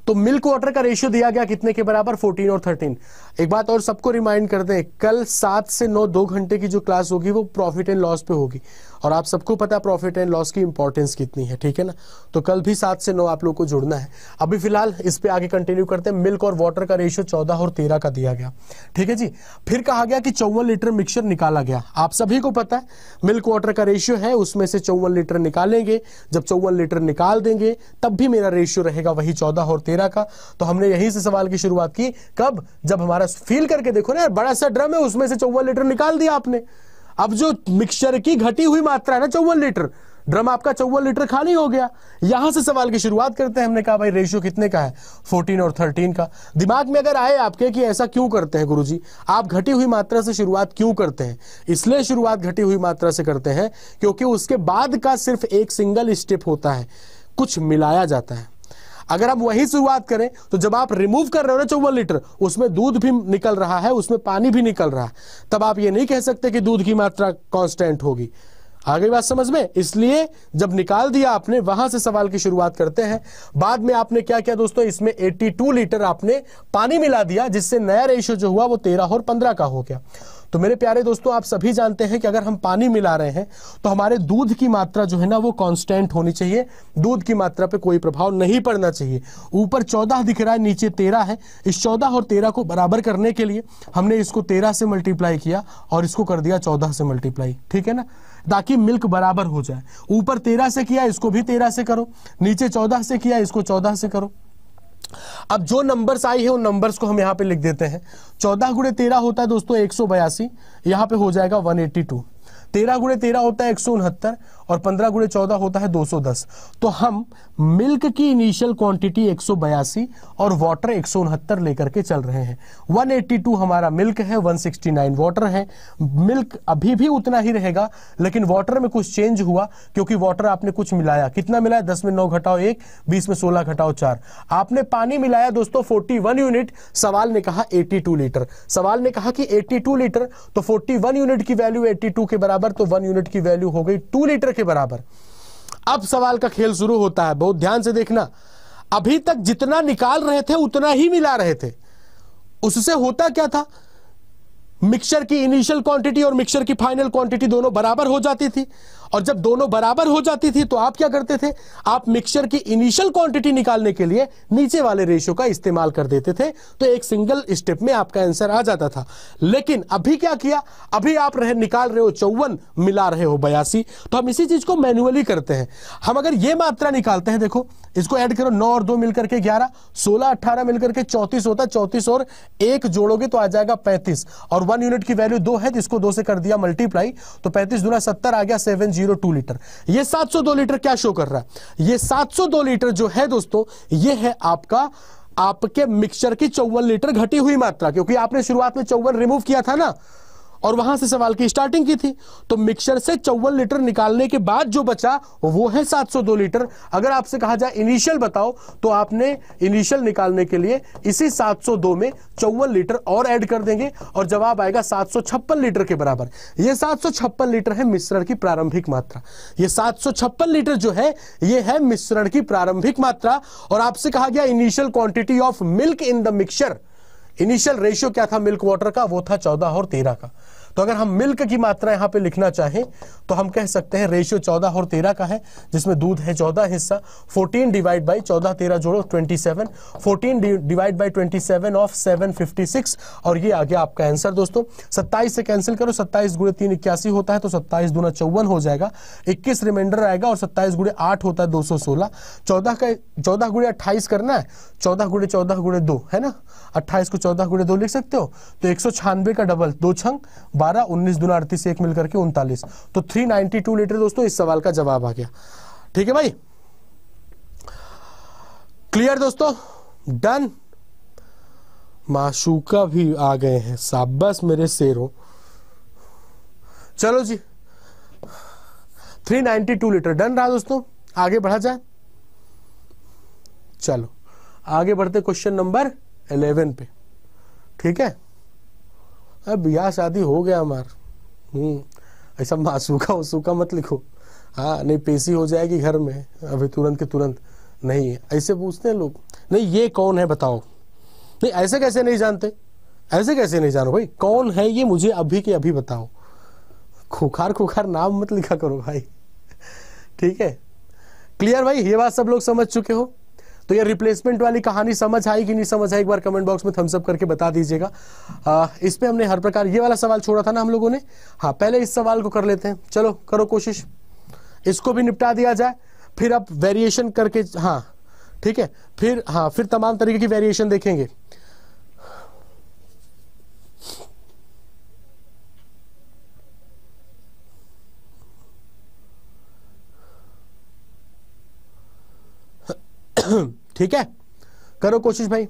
तो मिल्क वाटर का रेशियो दिया गया कितने के बराबर? 14 और 13। एक बात और सबको रिमाइंड कर दें, कल 7 से 9 2 घंटे की जो क्लास होगी वो प्रॉफिट एंड लॉस पे होगी, और आप सबको पता है प्रॉफिट एंड लॉस की इंपॉर्टेंस कितनी है। ठीक है ना। तो कल भी 7 से 9 आप लोग को जुड़ना है। अभी फिलहाल इस पे आगे कंटिन्यू करते हैं। मिल्क और वाटर का रेशियो 14 और 13 का दिया गया। ठीक है जी। फिर कहा गया कि 54 लीटर मिक्सचर निकाला गया। आप सभी को पता है मिल्क वाटर का रेशियो है, उसमें से 54 लीटर निकालेंगे। जब 54 लीटर निकाल देंगे तब भी मेरा रेशियो रहेगा वही 14 और 13 का। तो हमने यहीं से सवाल की शुरुआत की। कब? जब हमारा फील करके देखो ना, बड़ा सा ड्रम है, उसमें से 54 लीटर निकाल दिया आपने। अब जो मिक्सचर की घटी हुई मात्रा है ना 54 लीटर, ड्रम आपका 54 लीटर खाली हो गया। यहां से सवाल की शुरुआत करते हैं। हमने कहा भाई रेशियो कितने का है? 14 और 13 का। दिमाग में अगर आए आपके कि ऐसा क्यों करते हैं गुरुजी, आप घटी हुई मात्रा से शुरुआत क्यों करते हैं? इसलिए शुरुआत घटी हुई मात्रा से करते हैं क्योंकि उसके बाद का सिर्फ एक सिंगल स्टेप होता है, कुछ मिलाया जाता है। अगर आप वही शुरुआत करें तो जब आप रिमूव कर रहे हो ना 54 लीटर, उसमें दूध भी निकल रहा है, उसमें पानी भी निकल रहा है, तब आप ये नहीं कह सकते कि दूध की मात्रा कांस्टेंट होगी। आ गई बात समझ में? इसलिए जब निकाल दिया आपने, वहां से सवाल की शुरुआत करते हैं। बाद में आपने क्या किया दोस्तों, इसमें 82 लीटर आपने पानी मिला दिया, जिससे नया रेशियो जो हुआ वो 13 और 15 का हो गया। तो मेरे प्यारे दोस्तों, आप सभी जानते हैं कि अगर हम पानी मिला रहे हैं तो हमारे दूध की मात्रा जो है ना वो कांस्टेंट होनी चाहिए। दूध की मात्रा पे कोई प्रभाव नहीं पड़ना चाहिए। ऊपर 14 दिख रहा है, नीचे 13 है। इस 14 और 13 को बराबर करने के लिए हमने इसको 13 से मल्टीप्लाई किया और इसको कर दिया 14 से मल्टीप्लाई। ठीक है ना, ताकि मिल्क बराबर हो जाए। ऊपर 13 से किया, इसको भी 13 से करो। नीचे 14 से किया, इसको 14 से करो। अब जो नंबर्स आई है उन नंबर्स को हम यहां पे लिख देते हैं। 14 गुणे 13 होता है दोस्तों 182, यहां पे हो जाएगा 182। 13 गुणे 13 होता है 169 और 15 गुणे 14 होता है 210। तो हम मिल्क की इनिशियल क्वांटिटी 182 और वाटर 169 लेकर के चल रहे हैं। 182 हमारा मिल्क है, 169 वाटर है। मिल्क अभी भी उतना ही रहेगा, लेकिन वाटर में कुछ चेंज हुआ क्योंकि वाटर आपने कुछ मिलाया। कितना मिलाया? 10 में 9 घटाओ 1, 20 में 16 घटाओ 4। आपने पानी मिलाया दोस्तों 41 यूनिट। सवाल ने कहा 82 लीटर। सवाल ने कहा कि 82 लीटर, तो 41 यूनिट की वैल्यू 82 के बराबर, तो 1 यूनिट की वैल्यू हो गई 2 लीटर के बराबर। अब सवाल का खेल शुरू होता है, बहुत ध्यान से देखना। अभी तक जितना निकाल रहे थे उतना ही मिला रहे थे। उससे होता क्या था? मिक्सचर की इनिशियल क्वांटिटी और मिक्सचर की फाइनल क्वांटिटी दोनों बराबर हो जाती थी, और जब दोनों बराबर हो जाती थी तो आप क्या करते थे, आप मिक्सचर की इनिशियल क्वांटिटी निकालने के लिए नीचे वाले रेशियो का इस्तेमाल कर देते थे, तो एक सिंगल स्टेप में आपका आंसर आ जाता था। लेकिन अभी क्या किया, अभी आप निकाल रहे हो 54, मिला रहे हो 82, तो हम इसी चीज को मैन्युअली करते हैं। हम अगर ये मात्रा निकालते हैं, देखो इसको ऐड करो, 9 और 2 मिलकर के 11, 16 18 मिलकर के 34 होता है, 34 और 1 जोड़ोगे तो आ जाएगा 35, और 1 यूनिट की वैल्यू 2 है तो इसको 2 से कर दिया मल्टीप्लाई, तो 35 दूना 70 आ गया, 702 लीटर। ये 702 लीटर क्या शो कर रहा है, ये 702 लीटर जो है दोस्तों, ये है आपके मिक्सचर की 54 लीटर घटी हुई मात्रा, क्योंकि आपने शुरुआत में 54 रिमूव किया था ना, और वहां से सवाल की स्टार्टिंग की थी, तो मिक्सचर से 54 लीटर निकालने के बाद जो बचा वो है 702 लीटर। अगर आपसे कहा जाए इनिशियल बताओ, तो आपने इनिशियल निकालने के लिए इसी 702 में 54 लीटर और ऐड कर देंगे, और जवाब आएगा 756 लीटर के बराबर। ये 756 लीटर है मिश्रण की प्रारंभिक मात्रा। ये 756 लीटर जो है ये है मिश्रण की प्रारंभिक मात्रा। और आपसे कहा गया initial quantity of milk in the mixture, initial ratio क्या था मिल्क वाटर का, वो था 14 और 13 का। तो अगर हम मिल्क की मात्रा यहां पे लिखना चाहें तो हम कह सकते हैं रेशियो 14 और 13 का है, जिसमें दूध है 14 हिस्सा, 14 डिवाइड बाई 14 13 जोड़ो 27, 14 डिवाइड बाई 27 ऑफ 756, और ये आ गया आपका आंसर दोस्तों। 27 से कैंसिल करो, 27 गुणे 3 81 होता है, तो 27 दूना 54 हो जाएगा, 21 रिमाइंडर आएगा, और 27 गुणे 8 होता है 216, 14 गुणे 28 करना है, 14 गुणे 14 गुणे 2 है ना, 28 को 14 गुणे 2 लिख सकते हो, तो 196 का डबल 2 छंग 12, 19 दूना 38, 1 मिलकर के 39, तो 392 लीटर दोस्तों इस सवाल का जवाब आ गया। ठीक है भाई, क्लियर दोस्तों, डन। माशूका भी आ गए हैं, शाबाश मेरे शेरों। चलो जी 392 लीटर डन रहा दोस्तों, आगे बढ़ा जाए। चलो आगे बढ़ते क्वेश्चन नंबर 11 पे। ठीक है, अब ब्याह शादी हो गया हमार, ऐसा मासूका वसूका मत लिखो, हाँ नहीं पेशी हो जाएगी घर में अभी तुरंत के तुरंत, नहीं ऐसे पूछते हैं लोग, नहीं ये कौन है बताओ, नहीं ऐसे कैसे नहीं जानते, ऐसे कैसे नहीं जानो भाई, कौन है ये मुझे अभी के अभी बताओ, खुखार खुखार नाम मत लिखा करो भाई। ठीक है, क्लियर भाई, ये बात सब लोग समझ चुके हो। तो ये रिप्लेसमेंट वाली कहानी समझ आई कि नहीं समझ आई, एक बार कमेंट बॉक्स में थम्स अप करके बता दीजिएगा। इस पे हमने हर प्रकार ये वाला सवाल छोड़ा था ना हम लोगों ने, हाँ पहले इस सवाल को कर लेते हैं, चलो करो कोशिश, इसको भी निपटा दिया जाए, फिर आप वेरिएशन करके, हाँ ठीक है, फिर तमाम तरीके की वेरिएशन देखेंगे। ठीक है, करो कोशिश भाई।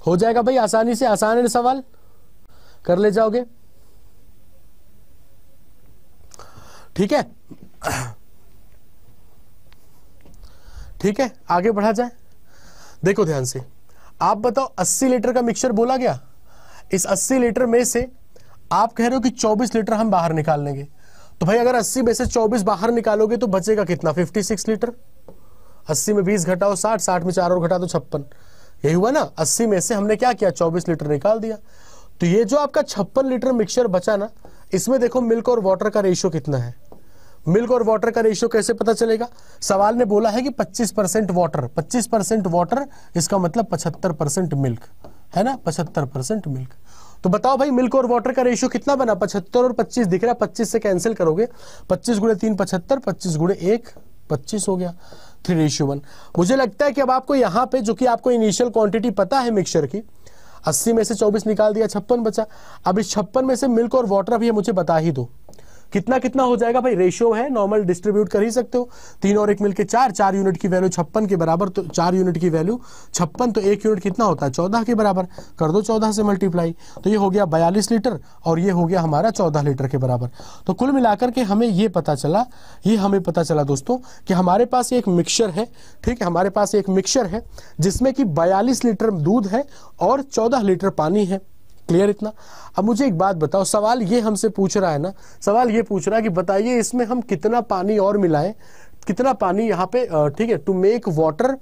हो जाएगा भाई, आसानी से, आसान है सवाल, कर ले जाओगे। ठीक है, ठीक है, आगे बढ़ा जाए। देखो ध्यान से, आप बताओ 80 लीटर का मिक्सचर बोला गया, इस 80 लीटर में से आप कह रहे हो कि 24 लीटर हम बाहर निकाल लेंगे, तो भाई अगर 80 में से 24 बाहर निकालोगे तो बचेगा कितना, 56 लीटर। 80 में 20 घटाओ 60, 60 में 4 और घटा दो 56, यही हुआ ना। 80 में से हमने क्या किया, 24 लीटर निकाल दिया, तो ये जो आपका 56 लीटर मिक्सचर बचा ना, इसमें देखो मिल्क और वाटर का रेशियो कितना है। मिल्क और वाटर का रेशियो कैसे पता चलेगा, सवाल ने बोला है कि 25% वाटर, 25% वाटर, इसका मतलब 75% मिल्क है ना, 75% मिल्क। तो बताओ भाई मिल्क और वाटर का रेशियो कितना बना, 75 और 25 दिख रहा है, 25 से कैंसिल करोगे, 25 गुणे 3 75, 25 गुणे 1 25 हो गया, 3:1। मुझे लगता है कि अब आपको यहाँ पे, जो कि आपको इनिशियल क्वांटिटी पता है मिक्सचर की, 80 में से 24 निकाल दिया, 56 बचा। अब इस 56 में से मिल्क और वाटर भी मुझे बता ही दो कितना कितना हो जाएगा भाई, रेशियो है, नॉर्मल डिस्ट्रीब्यूट कर ही सकते हो, 3 और 1 मिलके 4, 4 यूनिट की वैल्यू 56 के बराबर, तो 4 यूनिट की वैल्यू 56, तो 1 यूनिट कितना होता है 14 के बराबर, कर दो 14 से मल्टीप्लाई, तो ये हो गया 42 लीटर और ये हो गया हमारा 14 लीटर के बराबर। तो कुल मिलाकर के हमें ये पता चला दोस्तों कि हमारे पास एक मिक्सचर है, ठीक है, हमारे पास एक मिक्सचर है जिसमें कि 42 लीटर दूध है और 14 लीटर पानी है, क्लियर इतना? अब मुझे एक बात बताओ, सवाल ये हमसे पूछ रहा है ना, सवाल ये पूछ रहा है कि बताइए इसमें हम कितना पानी और मिलाएं, कितना पानी यहाँ पे, ठीक है, टू मेक वाटर,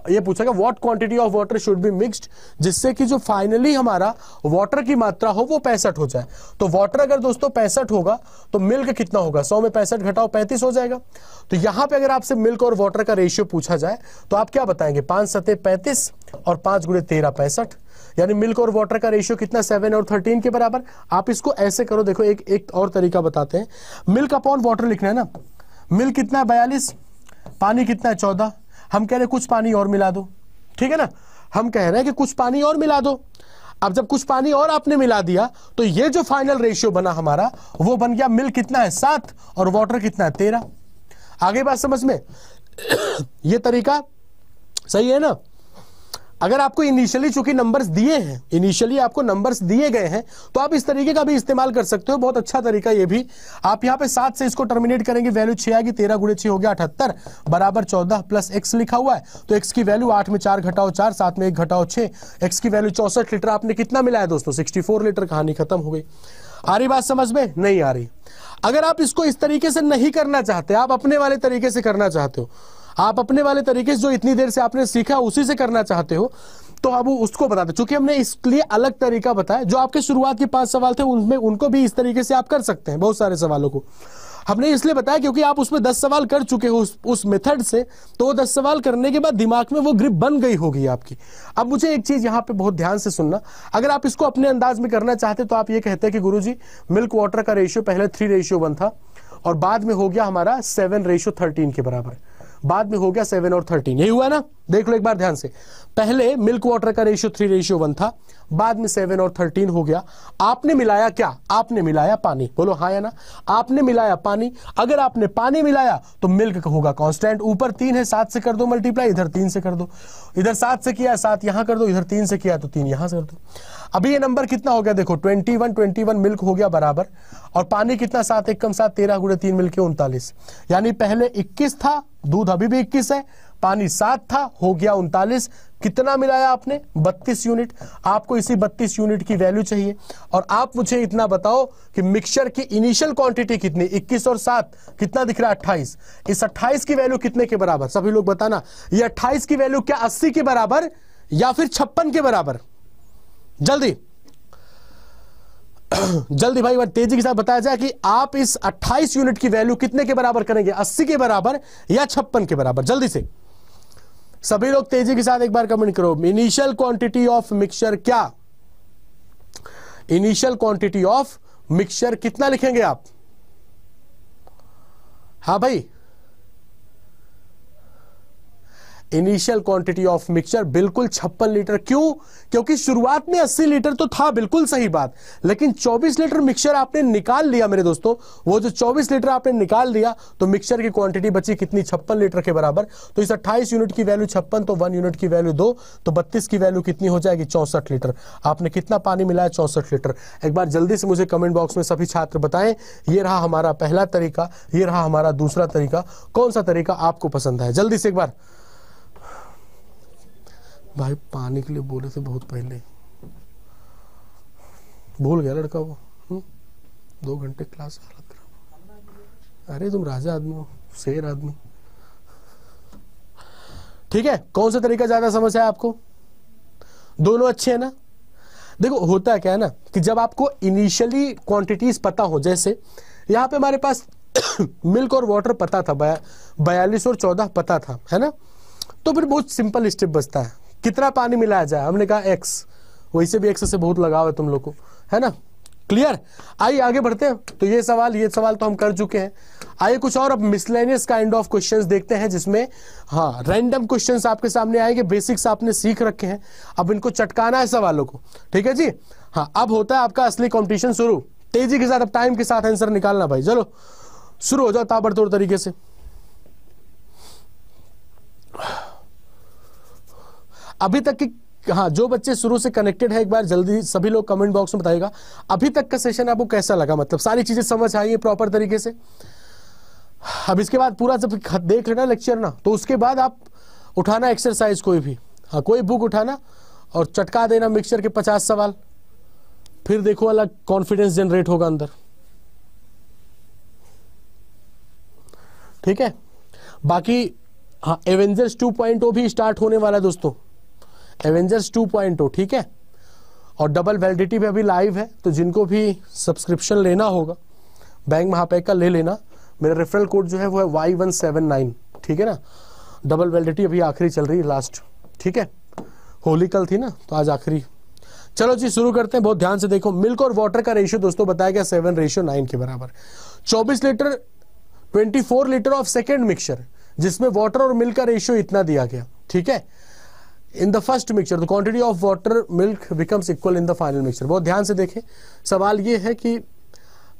ये पूछेगा what quantity of water should be mixed, जिससे कि जो फाइनली हमारा वाटर की मात्रा हो वो 65 हो जाए। तो वाटर अगर दोस्तों 65 होगा तो मिल्क कितना होगा, 100 में 65 घटाओ 35 हो जाएगा। तो यहां पे अगर आपसे मिल्क और वाटर का रेशियो पूछा जाए तो आप क्या बताएंगे, 5 सते 35 और 5 गुणे 13 65, यानी मिल्क और वाटर का रेशियो कितना, 7 और 13 के बराबर। आप इसको ऐसे करो, देखो एक और तरीका बताते हैं, मिल्क अपॉन वाटर लिखना है ना, मिल्क कितना है 42, पानी कितना है 14, हम कह रहे हैं कुछ पानी और मिला दो, ठीक है ना, हम कह रहे हैं कि कुछ पानी और मिला दो। अब जब कुछ पानी और आपने मिला दिया तो ये जो फाइनल रेशियो बना हमारा वो बन गया, मिल्क कितना है 7 और वाटर कितना है 13। आगे बात समझ में? ये तरीका सही है ना? अगर आपको इनिशियली चूंकि नंबर्स दिए हैं, इनिशियली आपको नंबर्स दिए गए हैं, तो आप इस तरीके का भी इस्तेमाल कर सकते हो, बहुत अच्छा तरीका ये भी। आप यहाँ पे 7 से इसको टर्मिनेट करेंगे, वैल्यू 6 आएगी, 13 गुणे 6 हो गया 78 बराबर 14 प्लस x लिखा हुआ है, तो x की वैल्यू 8 में 4 घटाओ 4, 7 में 1 घटाओ 6, x की वैल्यू 64 लीटर। आपने कितना मिलाया दोस्तों, 64 लीटर। कहानी खत्म हो गई। आ रही बात समझ में? नहीं आ रही? अगर आप इसको इस तरीके से नहीं करना चाहते, आप अपने वाले तरीके से करना चाहते हो, आप अपने वाले तरीके से जो इतनी देर से आपने सीखा उसी से करना चाहते हो, तो अब उसको बताते, चूंकि हमने इसके लिए अलग तरीका बताया, जो आपके शुरुआत के 5 सवाल थे उनमें उनको भी इस तरीके से आप कर सकते हैं, बहुत सारे सवालों को हमने इसलिए बताया क्योंकि आप उसमें 10 सवाल कर चुके हो उस मेथड से, तो वो 10 सवाल करने के बाद दिमाग में वो ग्रिप बन गई होगी आपकी। अब मुझे एक चीज यहाँ पे बहुत ध्यान से सुनना, अगर आप इसको अपने अंदाज में करना चाहते तो आप ये कहते हैं कि गुरुजी मिल्क वाटर का रेशियो पहले 3:1 था और बाद में हो गया हमारा 7:13 के बराबर, बाद में हो गया 7 और 13, यही हुआ ना? देख लो एक बार ध्यान से, पहले मिल्क वाटर का रेशियो 3:1 था, बाद में 7 और 13 हो गया। आपने मिलाया क्या? आपने मिलाया पानी। बोलो हाँ या ना? आपने मिलाया पानी। अगर आपने पानी मिलाया तो मिल्क होगा कांस्टेंट, ऊपर 3 है, 7 से कर दो मल्टीप्लाई, इधर 3 से कर दो, इधर 7 से किया 7 यहां कर दो, इधर 3 से किया तो 3 यहां से कर दो। अभी ये नंबर कितना हो गया देखो, 21 मिल्क हो गया बराबर, और पानी कितना, 7 1 कम 7, 13 गुणे 3 मिलके 39, यानी पहले 21 था, दूध अभी भी 21 है, पानी 7 था, हो गया 39। कितना मिलाया आपने? 32 यूनिट। आपको इसी 32 यूनिट की वैल्यू चाहिए, और आप मुझे इतना बताओ कि मिक्सचर की इनिशियल क्वांटिटी कितनी, 21 और 7 कितना दिख रहा है, 28। इस 28 की वैल्यू कितने के बराबर? सभी लोग बताना, ये 28 की वैल्यू क्या 80 के बराबर या फिर 56 के बराबर? जल्दी जल्दी भाई, तेजी के साथ बताया जाए कि आप इस 28 यूनिट की वैल्यू कितने के बराबर करेंगे, 80 के बराबर या 56 के बराबर? जल्दी से सभी लोग तेजी के साथ एक बार कमेंट करो। इनिशियल क्वांटिटी ऑफ मिक्सचर क्या, इनिशियल क्वांटिटी ऑफ मिक्सचर कितना लिखेंगे आप? हाँ भाई, इनिशियल क्वांटिटी ऑफ मिक्सचर बिल्कुल 56 लीटर। क्यों? क्योंकि शुरुआत में 80 लीटर तो था, बिल्कुल सही बात, लेकिन 24 लीटर मिक्सचर आपने निकाल लिया मेरे दोस्तों। वो जो 24 लीटर आपने निकाल दिया तो मिक्सचर की क्वांटिटी बची कितनी, 56 लीटर के बराबर। तो इस 28 यूनिट की वैल्यू 56, तो 1 यूनिट की वैल्यू 2, तो 32 की वैल्यू कितनी हो जाएगी, 64 लीटर। आपने कितना पानी मिलाया, 64 लीटर। एक बार जल्दी से मुझे कमेंट बॉक्स में सभी छात्र बताएं, ये रहा हमारा पहला तरीका, ये रहा हमारा दूसरा तरीका, कौन सा तरीका आपको पसंद है? जल्दी से एक बार। भाई पानी के लिए बोले थे बहुत पहले, भूल गया लड़का वो। 2 घंटे क्लास, हालत खराब। अरे तुम राजा आदमी हो, शेर आदमी। ठीक है, कौन सा तरीका ज्यादा समझ आया आपको? दोनों अच्छे हैं ना? देखो होता है क्या है ना कि जब आपको इनिशियली क्वांटिटीज पता हो, जैसे यहाँ पे हमारे पास मिल्क और वाटर पता था, 42 और 14 पता था, है ना? तो फिर बहुत सिंपल स्टेप बचता है, कितना पानी मिलाया जाए। हमने कहा x, वैसे भी x से बहुत लगाव है तुम लोग को, है ना? क्लियर? आइए आगे बढ़ते हैं। तो ये सवाल तो हम कर चुके हैं। आइए कुछ और अब मिसलेनियस काइंड ऑफ क्वेश्चंस देखते हैं, जिसमें हाँ रैंडम क्वेश्चंस आपके सामने आएंगे। बेसिक्स आपने सीख रखे हैं, अब इनको चटकाना है सवालों को। ठीक है जी? हाँ, अब होता है आपका असली कॉम्पिटिशन शुरू। तेजी के साथ, अब टाइम के साथ आंसर निकालना भाई। चलो शुरू हो जाओ ताबड़तोड़ तरीके से। अभी तक की, हाँ, जो बच्चे शुरू से कनेक्टेड है एक बार जल्दी सभी लोग कमेंट बॉक्स में बताइएगा अभी तक का सेशन आपको कैसा लगा, मतलब सारी चीजें समझ आई है प्रॉपर तरीके से। अब इसके बाद पूरा जब देख लेना लेक्चर ना, तो उसके बाद आप उठाना एक्सरसाइज कोई भी, हाँ कोई बुक उठाना और चटका देना मिक्सचर के 50 सवाल, फिर देखो अलग कॉन्फिडेंस जनरेट होगा अंदर। ठीक है, बाकी हाँ एवेंजर्स 2.0 भी स्टार्ट होने वाला है दोस्तों, एवेंजर्स 2.0। ठीक है, और डबल वैलिडिटी भी अभी लाइव है, तो जिनको भी सब्सक्रिप्शन लेना होगा बैंक महापैक का ले लेना। मेरा रेफरल कोड जो है वो है Y179। ठीक है ना, डबल वैलिडिटी अभी आखिरी चल रही है, लास्ट। ठीक है, होली कल थी ना, तो आज आखिरी। चलो जी शुरू करते हैं, बहुत ध्यान से देखो। मिल्क और वाटर का रेशियो दोस्तों बताया गया 7:9 के बराबर। 24 litre 24 litre of second mixture, जिसमें वाटर और मिल्क का रेशियो इतना दिया गया। ठीक है, in the first mixture the quantity of water milk becomes equal in the final mixture. बहुत ध्यान से देखें, सवाल ये है कि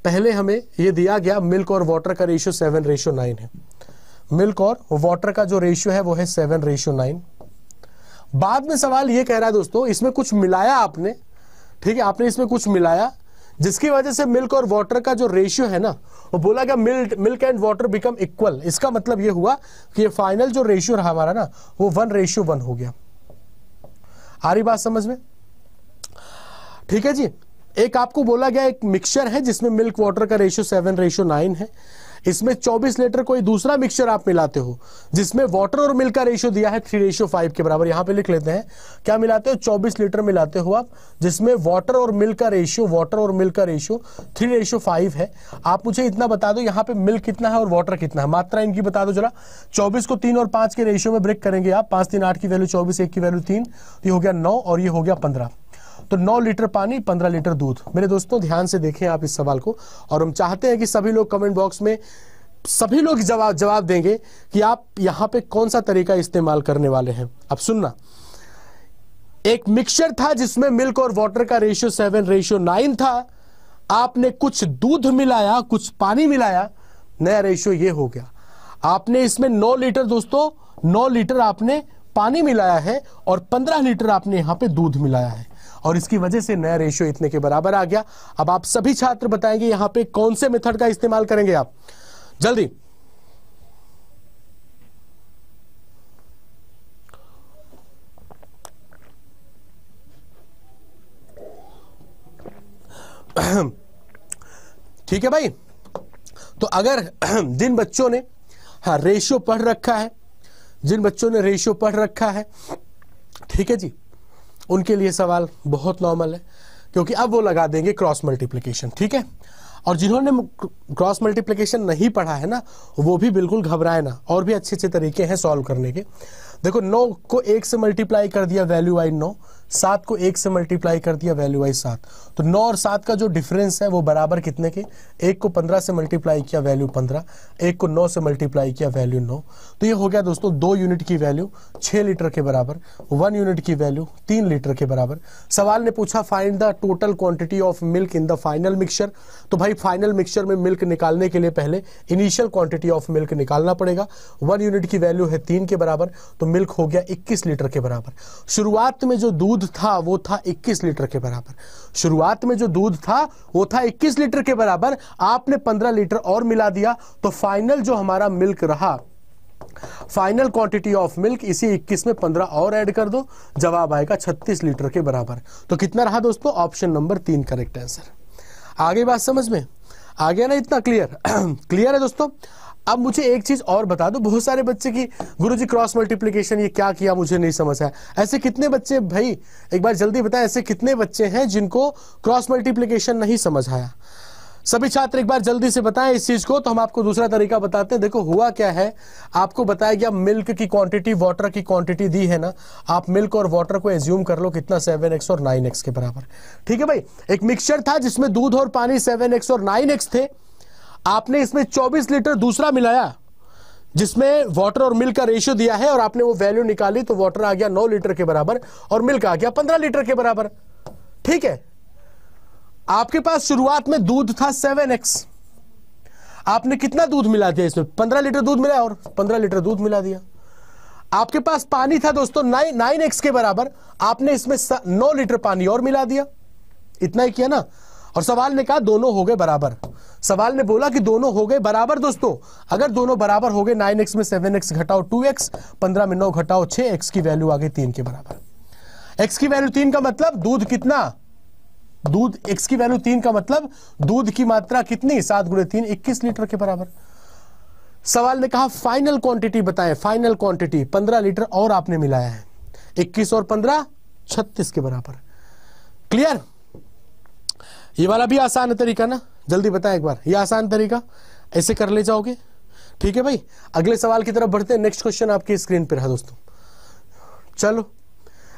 पहले हमें ये दिया गया मिल्क और वाटर का रेशियो 7:9 है। मिल्क और वाटर का जो रेशियो है वो है 7:9। बाद में सवाल ये कह रहा है दोस्तों, इसमें कुछ मिलाया आपने। ठीक है, आपने इसमें कुछ मिलाया जिसकी वजह से मिल्क और वाटर का जो रेशियो है ना, वो बोला गया milk and water become equal. इसका मतलब ये हुआ कि ये फाइनल जो रेशियो रहा हमारा ना, वो 1:1 हो गया। आ रही बात समझ में? ठीक है जी, एक आपको बोला गया एक मिक्सचर है जिसमें मिल्क वाटर का रेशियो 7:9 है। इसमें 24 लीटर कोई दूसरा मिक्सचर आप मिलाते हो जिसमें वाटर और मिल्क का रेशियो दिया है 3:5 के बराबर। यहां पे लिख लेते हैं, क्या मिलाते हो? 24 लीटर मिलाते हो आप, जिसमें वाटर और मिल्क का रेशियो 3:5 है। आप मुझे इतना बता दो यहाँ पे मिल्क कितना है और वाटर कितना है, मात्रा इनकी बता दो जरा। 24 को 3 और 5 के रेशियो में ब्रेक करेंगे आप, 5 3 8 की वैल्यू 24, 1 की वैल्यू 3, ये हो गया 9 और ये हो गया 15। तो 9 लीटर पानी, 15 लीटर दूध। मेरे दोस्तों ध्यान से देखें आप इस सवाल को, और हम चाहते हैं कि सभी लोग कमेंट बॉक्स में सभी लोग जवाब देंगे कि आप यहां पे कौन सा तरीका इस्तेमाल करने वाले हैं। अब सुनना, एक मिक्सचर था जिसमें मिल्क और वाटर का रेशियो 7:9 था। आपने कुछ दूध मिलाया, कुछ पानी मिलाया, नया रेशियो ये हो गया। आपने इसमें 9 लीटर दोस्तों, 9 लीटर आपने पानी मिलाया है और 15 लीटर आपने यहां पे दूध मिलाया है, और इसकी वजह से नया रेशियो इतने के बराबर आ गया। अब आप सभी छात्र बताएंगे यहां पे कौन से मेथड का इस्तेमाल करेंगे आप, जल्दी। ठीक है भाई, तो अगर जिन बच्चों ने रेशियो पढ़ रखा है, जिन बच्चों ने रेशियो पढ़ रखा है, ठीक है जी, उनके लिए सवाल बहुत नॉर्मल है, क्योंकि अब वो लगा देंगे क्रॉस मल्टीप्लिकेशन। ठीक है, और जिन्होंने क्रॉस मल्टीप्लिकेशन नहीं पढ़ा है ना, वो भी बिल्कुल घबराए ना, और भी अच्छे अच्छे तरीके हैं सॉल्व करने के। देखो 9 को 1 से मल्टीप्लाई कर दिया, वैल्यू आई 9। 7 को 1 से मल्टीप्लाई कर दिया, वैल्यू आई 7। तो 9 और 7 का जो डिफरेंस है वो बराबर कितने के? 1 को 15 से मल्टीप्लाई किया, वैल्यू 15। 1 को 9 से मल्टीप्लाई किया, वैल्यू 9। तो ये हो गया दोस्तों 2 यूनिट की वैल्यू 6 लीटर के बराबर, 1 यूनिट की वैल्यू 3 लीटर के बराबर। सवाल ने पूछा find the total quantity of milk in the final mixture. तो भाई फाइनल मिक्सचर में मिल्क निकालने के लिए पहले इनिशियल क्वांटिटी ऑफ मिल्क निकालना पड़ेगा। 1 यूनिट की वैल्यू है 3 के बराबर, तो मिल्क हो गया 21 लीटर के बराबर। शुरुआत में जो दूध था वो था 21 लीटर के बराबर। शुरुआत में जो दूध था वो था 21 लीटर के बराबर। आपने 15 लीटर और मिला दिया, तो फाइनल जो हमारा मिल्क रहा, फाइनल क्वांटिटी ऑफ मिल्क, इसी 21 में 15 और ऐड कर दो, जवाब आएगा 36 लीटर के बराबर। तो कितना रहा दोस्तों? Option number 3 correct answer. आगे बात समझ में आ गया ना? इतना क्लियर क्लियर है दोस्तों। अब मुझे एक चीज और बता दो, बहुत सारे बच्चे की गुरुजी क्रॉस मल्टीप्लिकेशन ये क्या किया, मुझे नहीं समझ आया। ऐसे कितने बच्चे, भाई एक बार जल्दी बताएं, ऐसे कितने बच्चे हैं जिनको क्रॉस मल्टीप्लिकेशन नहीं समझ आया? सभी छात्र एक बार जल्दी से बताएं इस चीज को, तो हम आपको दूसरा तरीका बताते हैं। देखो हुआ क्या है, आपको बताया गया मिल्क की क्वांटिटी, वाटर की क्वांटिटी दी है ना, आप मिल्क और वाटर को एज्यूम कर लो कितना, 7x और 9x के बराबर। ठीक है भाई, एक मिक्सचर था जिसमें दूध और पानी 7x और 9x थे। आपने इसमें 24 लीटर दूसरा मिलाया जिसमें वाटर और मिल्क का रेशियो दिया है, और आपने वो वैल्यू निकाली, तो वाटर आ गया 9 लीटर के बराबर और मिल्क आ गया 15 लीटर के बराबर। ठीक है, आपके पास शुरुआत में दूध था 7x, आपने कितना दूध मिला दिया इसमें? 15 लीटर दूध मिलाया और 15 लीटर दूध मिला दिया। आपके पास पानी था दोस्तों 9x के बराबर, आपने इसमें 9 लीटर पानी और मिला दिया। इतना ही किया ना, और सवाल ने कहा दोनों हो गए बराबर। सवाल ने बोला कि दोनों हो गए बराबर। दोस्तों अगर दोनों बराबर हो गए, 9x में 7x घटाओ 2x, 15 में 9 घटाओ 6x की वैल्यू आ गई 3 के बराबर। x की वैल्यू 3 का मतलब दूध कितना, दूध x की वैल्यू 3 का मतलब दूध की मात्रा कितनी, 7 गुणे 3 21 लीटर के बराबर। सवाल ने कहा फाइनल क्वांटिटी बताएं, फाइनल क्वांटिटी 15 लीटर और आपने मिलाया है, 21 और 15 36 के बराबर। क्लियर? ये वाला भी आसान है तरीका ना, जल्दी बताएं एक बार, ये आसान तरीका ऐसे कर ले जाओगे। ठीक है भाई, अगले सवाल की तरफ बढ़ते हैं। नेक्स्ट क्वेश्चन आपकी स्क्रीन पर है दोस्तों। चलो,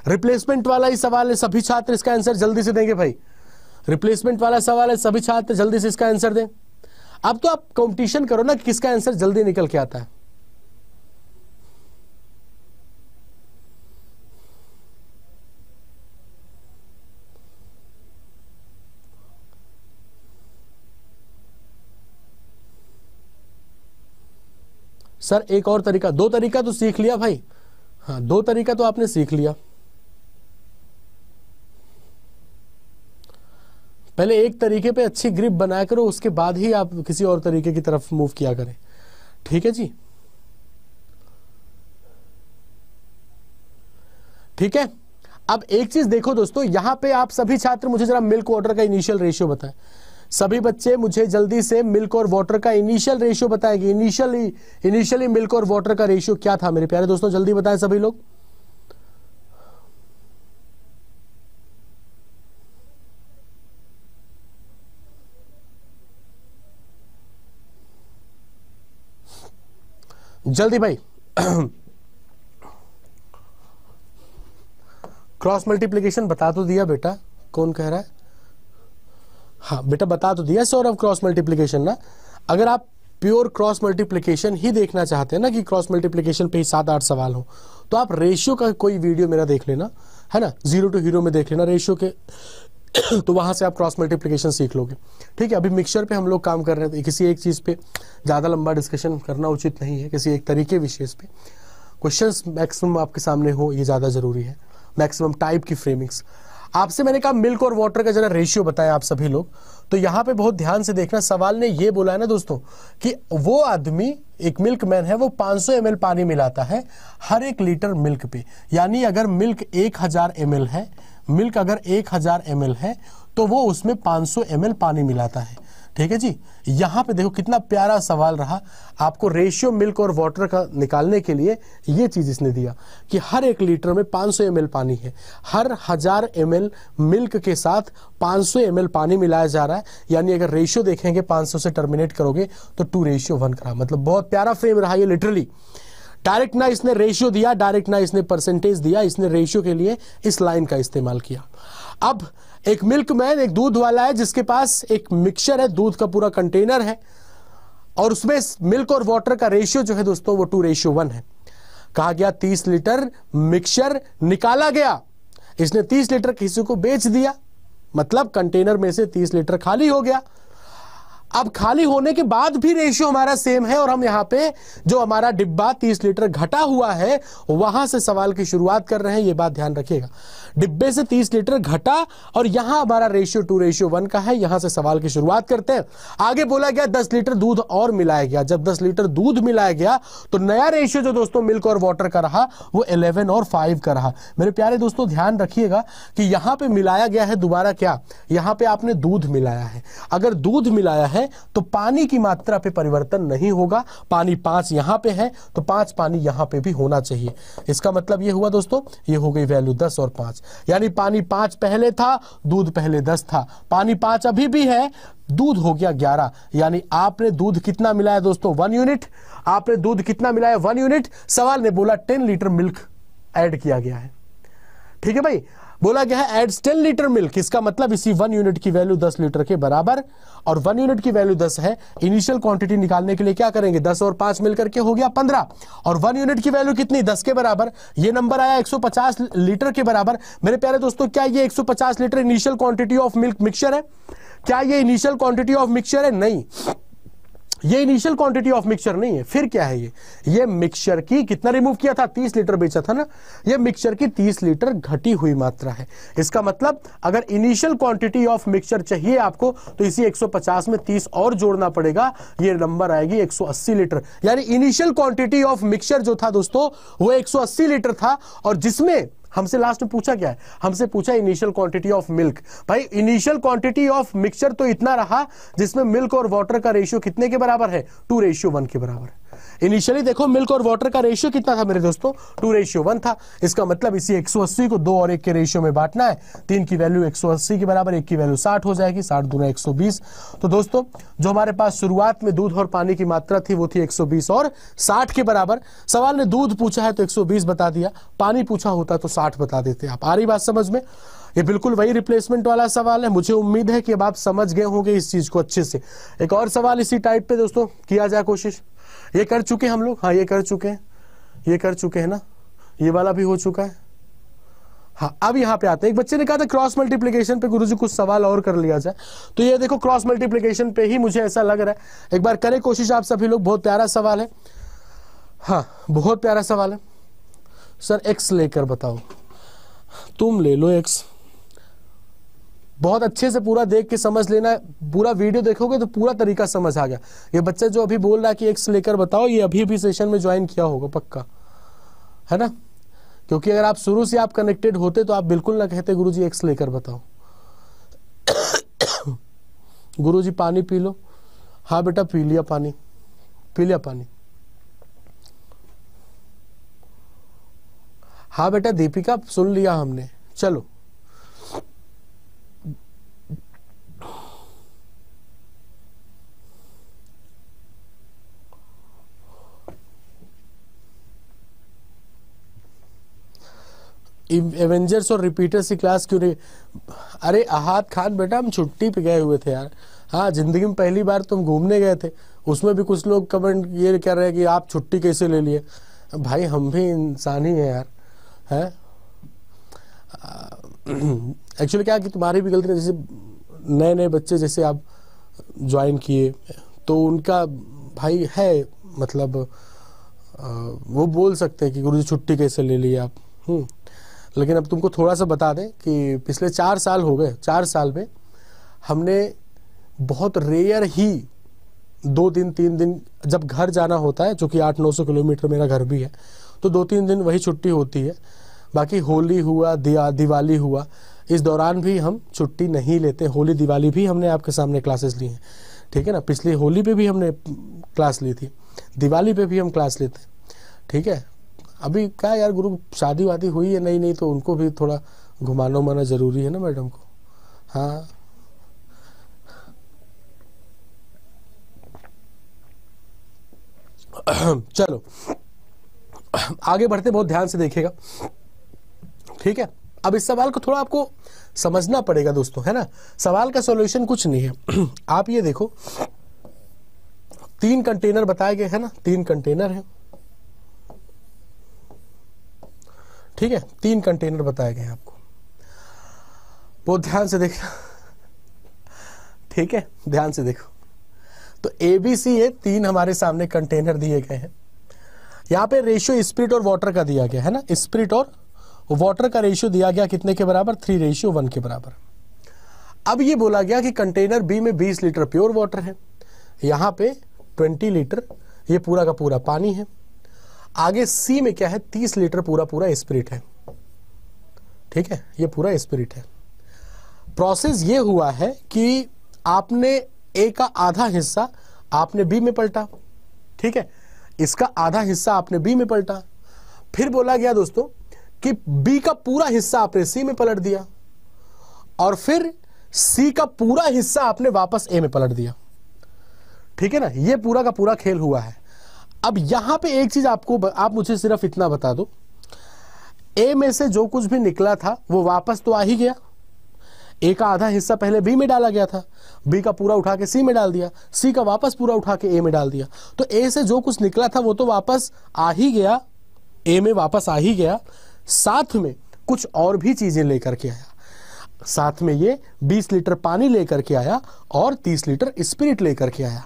रिप्लेसमेंट वाला ही सवाल है, सभी छात्र इसका आंसर जल्दी से देंगे भाई। रिप्लेसमेंट वाला सवाल है, सभी छात्र जल्दी से इसका आंसर दें। अब तो आप कंपटीशन करो ना कि किसका आंसर जल्दी निकल के आता है। सर एक और तरीका, 2 तरीका तो सीख लिया भाई। हाँ, 2 तरीका तो आपने सीख लिया। पहले एक तरीके पे अच्छी ग्रिप बनाया करो, उसके बाद ही आप किसी और तरीके की तरफ मूव किया करें। ठीक है जी, ठीक है। अब एक चीज देखो दोस्तों, यहां पे आप सभी छात्र मुझे जरा मिल्क वाटर का इनिशियल रेशियो बताएं। सभी बच्चे मुझे जल्दी से मिल्क और वाटर का इनिशियल रेशियो बताएंगे। इनिशियली मिल्क और वाटर का रेशियो क्या था मेरे प्यारे दोस्तों, जल्दी बताएं सभी लोग। जल्दी भाई। क्रॉस मल्टीप्लिकेशन बता तो दिया बेटा, कौन कह रहा है? हाँ बेटा बता तो दिया सौरभ, क्रॉस मल्टीप्लिकेशन ना। अगर आप प्योर क्रॉस मल्टीप्लिकेशन ही देखना चाहते हैं ना, कि क्रॉस मल्टीप्लिकेशन पे ही 7-8 सवाल हो, तो आप रेशियो का कोई वीडियो मेरा देख लेना, है ना, 0 to हीरो में देख लेना रेशियो के। तो वहां से आप क्रॉस मल्टीप्लिकेशन सीख लोगे। ठीक है, अभी मिक्सचर पे हम लोग काम कर रहे थे, किसी एक चीज पे ज्यादा लंबा डिस्कशन करना उचित नहीं है, किसी एक तरीके विशेष पे क्वेश्चंस मैक्सिमम आपके सामने हो, ये ज्यादा जरूरी है। मैक्सिमम टाइप की फ्रेमिंग्स। आपसे मैंने कहा मिल्क और वाटर का जरा रेशियो बताया आप सभी लोग, तो यहां पे बहुत ध्यान से देखना। सवाल ने ये बोला है ना दोस्तों कि वो आदमी, एक मिल्क मैन है, वो 500 ml पानी मिलाता है हर 1 लीटर मिल्क पे। यानी अगर मिल्क 1000 ml है, मिल्क अगर 1000 ml है तो वो उसमें 500 ml पानी मिलाता है। ठीक है जी, यहां पे देखो कितना प्यारा सवाल रहा। आपको रेशियो मिल्क और वाटर का निकालने के लिए ये चीज इसने दिया कि हर 1 लीटर में 500 ml पानी है, हर 1000 ml मिल्क के साथ 500 ml पानी मिलाया जा रहा है। यानी अगर रेशियो देखेंगे 500 से टर्मिनेट करोगे तो 2:1 का, मतलब बहुत प्यारा फ्रेम रहा ये। लिटरली डायरेक्ट ना इसने रेशियो दिया, डायरेक्ट ना इसने परसेंटेज दिया, इसने रेशियो के लिए इस लाइन का इस्तेमाल किया। अब एक मिल्कमैन, एक दूध वाला है, जिसके पास एक मिक्सचर है, दूध का पूरा कंटेनर है, और उसमें मिल्क और वाटर का रेशियो जो है दोस्तों वो 2:1 है। कहा गया 30 लीटर मिक्सचर निकाला गया, इसने 30 लीटर किसी को बेच दिया, मतलब कंटेनर में से 30 लीटर खाली हो गया। अब खाली होने के बाद भी रेशियो हमारा सेम है, और हम यहां पे जो हमारा डिब्बा 30 लीटर घटा हुआ है वहां से सवाल की शुरुआत कर रहे हैं, ये बात ध्यान रखिएगा। डिब्बे से 30 लीटर घटा और यहां हमारा रेशियो 2:1 का है, यहां से सवाल की शुरुआत करते हैं। आगे बोला गया 10 लीटर दूध और मिलाया गया। जब 10 लीटर दूध मिलाया गया तो नया रेशियो जो दोस्तों मिल्क और वाटर का रहा वो 11 और 5 का रहा। मेरे प्यारे दोस्तों ध्यान रखिएगा कि यहां पे मिलाया गया है, दोबारा क्या, यहां पे आपने दूध मिलाया है। अगर दूध मिलाया है तो पानी की मात्रा पे परिवर्तन नहीं होगा। पानी 5 यहां पे है तो 5 पानी यहां पे भी होना चाहिए। इसका मतलब ये हुआ दोस्तों, ये हो गई वैल्यू 10 और 5, यानी पानी 5 पहले था, दूध पहले 10 था। पानी 5 अभी भी है, दूध हो गया 11। यानी आपने दूध कितना मिलाया दोस्तों, 1 यूनिट। आपने दूध कितना मिलाया, 1 यूनिट। सवाल ने बोला 10 लीटर मिल्क ऐड किया गया है। ठीक है भाई, बोला गया है एड्स 10 लीटर मिल्क। इसका मतलब इसी 1 यूनिट की वैल्यू 10 लीटर के बराबर, और 1 यूनिट की वैल्यू 10 है। इनिशियल क्वांटिटी निकालने के लिए क्या करेंगे, 10 और 5 मिलकर के हो गया 15, और 1 यूनिट की वैल्यू कितनी, 10 के बराबर। ये नंबर आया 150 लीटर के बराबर। मेरे प्यारे दोस्तों, क्या ये 150 litre initial quantity of milk mixture है? क्या ये इनिशियल क्वांटिटी ऑफ मिक्सचर है? नहीं, ये इनिशियल क्वांटिटी ऑफ मिक्सचर नहीं है। फिर क्या है ये मिक्सचर की, कितना रिमूव किया था, 30 लीटर बेचा था ना, ये मिक्सचर की 30 लीटर घटी हुई मात्रा है। इसका मतलब अगर इनिशियल क्वांटिटी ऑफ मिक्सचर चाहिए आपको तो इसी 150 में 30 और जोड़ना पड़ेगा, ये नंबर आएगी 180 लीटर। यानी इनिशियल क्वांटिटी ऑफ मिक्सचर जो था दोस्तों वो 180 लीटर था, और जिसमें हमसे लास्ट में पूछा क्या है, हमसे पूछा इनिशियल क्वांटिटी ऑफ मिल्क। भाई इनिशियल क्वांटिटी ऑफ मिक्सचर तो इतना रहा जिसमें मिल्क और वाटर का रेशियो कितने के बराबर है, 2:1 के बराबर है। इनिशियली देखो मिल्क और वाटर का रेशियो कितना था मेरे दोस्तों, 2:1 था। इसका मतलब इसी 180 को 2 और 1 के रेशियो में बांटना है। 3 की वैल्यू 180 के बराबर, 1 की वैल्यू 60 हो जाएगी, 60 दूना 120। तो दोस्तों जो हमारे पास शुरुआत में दूध और पानी की मात्रा थी वो थी 120 और 60 के बराबर। सवाल ने दूध पूछा है तो 120 बता दिया, पानी पूछा होता तो 60 बता देते आप। आ रही बात समझ में? ये बिल्कुल वही रिप्लेसमेंट वाला सवाल है। मुझे उम्मीद है कि अब आप समझ गए होंगे इस चीज को अच्छे से। एक और सवाल इसी टाइप पे दोस्तों किया जाए कोशिश। ये कर चुके हम लोग, हाँ ये कर चुके हैं, ये कर चुके हैं ना, ये वाला भी हो चुका है। हाँ अब यहाँ पे आते हैं। एक बच्चे ने कहा था क्रॉस मल्टीप्लिकेशन पे गुरुजी कुछ सवाल और कर लिया जाए, तो ये देखो क्रॉस मल्टीप्लिकेशन पे ही मुझे ऐसा लग रहा है। एक बार करें कोशिश आप सभी लोग, बहुत प्यारा सवाल है। हाँ बहुत प्यारा सवाल है। सर एक्स लेकर बताओ, तुम ले लो एक्स। बहुत अच्छे से पूरा देख के समझ लेना, पूरा वीडियो देखोगे तो पूरा तरीका समझ आ गया। ये बच्चा जो अभी बोल रहा है कि एक्स लेकर बताओ, ये अभी भी सेशन में ज्वाइन किया होगा पक्का, है ना? क्योंकि अगर आप शुरू से आप कनेक्टेड होते तो आप बिल्कुल ना कहते गुरुजी एक्स लेकर बताओ। गुरुजी पानी पी लो। हाँ बेटा पी लिया पानी, पी लिया पानी। हाँ बेटा दीपिका सुन लिया हमने, चलो। एवेंजर्स और रिपीटर्स की क्लास क्यों नहीं? अरे अहाद खान बेटा हम छुट्टी पे गए हुए थे यार। हाँ जिंदगी में पहली बार तुम घूमने गए थे, उसमें भी कुछ लोग कमेंट ये कह रहे हैं कि आप छुट्टी कैसे ले लिए। भाई हम भी इंसान ही हैं यार, है। एक्चुअली क्या कि तुम्हारी भी गलती है, जैसे नए नए बच्चे जैसे आप ज्वाइन किए तो उनका भाई है, मतलब वो बोल सकते हैं कि गुरुजी छुट्टी कैसे ले ली आप। लेकिन अब तुमको थोड़ा सा बता दें कि पिछले 4 साल हो गए, 4 साल में हमने बहुत रेयर ही 2 दिन 3 दिन जब घर जाना होता है, जो कि 800-900 किलोमीटर मेरा घर भी है, तो 2-3 दिन वही छुट्टी होती है। बाकी होली हुआ, दिवाली हुआ, इस दौरान भी हम छुट्टी नहीं लेते। होली दिवाली भी हमने आपके सामने क्लासेस ली हैं, ठीक है ना। पिछली होली पे भी हमने क्लास ली थी, दिवाली पे भी हम क्लास लेते हैं, ठीक है। अभी क्या यार गुरु शादी वादी हुई है नहीं तो उनको भी थोड़ा घुमाना उमाना जरूरी है ना मैडम को। हाँ चलो आगे बढ़ते, बहुत ध्यान से देखिएगा, ठीक है। अब इस सवाल को थोड़ा आपको समझना पड़ेगा दोस्तों, है ना। सवाल का सॉल्यूशन कुछ नहीं है। आप ये देखो 3 कंटेनर बताए गए हैं ना, 3 कंटेनर है, ठीक है। 3 कंटेनर बताए गए हैं आपको, बहुत ध्यान से देखना, ठीक है, ध्यान से देखो। तो ABC ये 3 हमारे सामने कंटेनर दिए गए हैं। यहाँ पे रेशियो स्पिरिट और वाटर का दिया गया है ना, स्पिरिट और वाटर का रेशियो दिया गया कितने के बराबर, 3:1 के बराबर। अब ये बोला गया कि कंटेनर बी में 20 लीटर प्योर वाटर है, यहाँ पे 20 लीटर ये पूरा का पूरा पानी है। आगे सी में क्या है, 30 लीटर पूरा स्पिरिट है, ठीक है, ये पूरा स्पिरिट है। प्रोसेस ये हुआ है कि आपने ए का आधा हिस्सा आपने बी में पलटा, ठीक है, इसका आधा हिस्सा आपने बी में पलटा। फिर बोला गया दोस्तों कि बी का पूरा हिस्सा आपने सी में पलट दिया, और फिर सी का पूरा हिस्सा आपने वापस ए में पलट दिया, ठीक है ना। ये पूरा का पूरा खेल हुआ है। अब यहां पे एक चीज आपको, आप मुझे सिर्फ इतना बता दो, ए में से जो कुछ भी निकला था वो वापस तो आ ही गया। ए का आधा हिस्सा पहले बी में डाला गया था, बी का पूरा उठा के सी में डाल दिया, सी का वापस पूरा उठा के ए में डाल दिया। तो ए से जो कुछ निकला था वो तो वापस आ ही गया, ए में वापस आ ही गया। साथ में कुछ और भी चीजें लेकर के आया, साथ में ये 20 लीटर पानी लेकर के आया और 30 लीटर स्पिरिट लेकर के आया।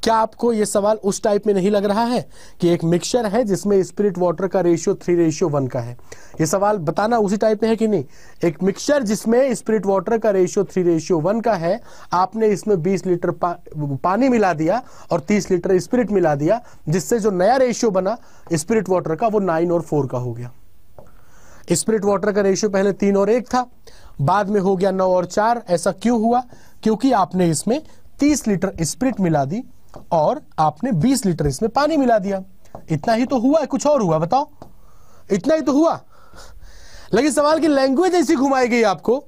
क्या आपको ये सवाल उस टाइप में नहीं लग रहा है कि एक मिक्सचर है जिसमें स्पिरिट वाटर का रेशियो 3:1 का है? ये सवाल बताना उसी टाइप में है कि नहीं? एक मिक्सचर जिसमें स्पिरिट वाटर का रेशियो 3:1 का है, आपने इसमें 20 लीटर पानी मिला दिया और 30 लीटर स्पिरिट मिला दिया, जिससे जो नया रेशियो बना स्पिरिट वाटर का वो 9 और 4 का हो गया। स्पिरिट वाटर का रेशियो पहले 3 और 1 था, बाद में हो गया 9 और 4। ऐसा क्यों हुआ? क्योंकि आपने इसमें 30 लीटर स्पिरिट मिला दी और आपने 20 लीटर इसमें पानी मिला दिया। इतना ही तो हुआ है, कुछ और हुआ? बताओ, इतना ही तो हुआ। लेकिन सवाल की लैंग्वेज ऐसी घुमाई गई आपको,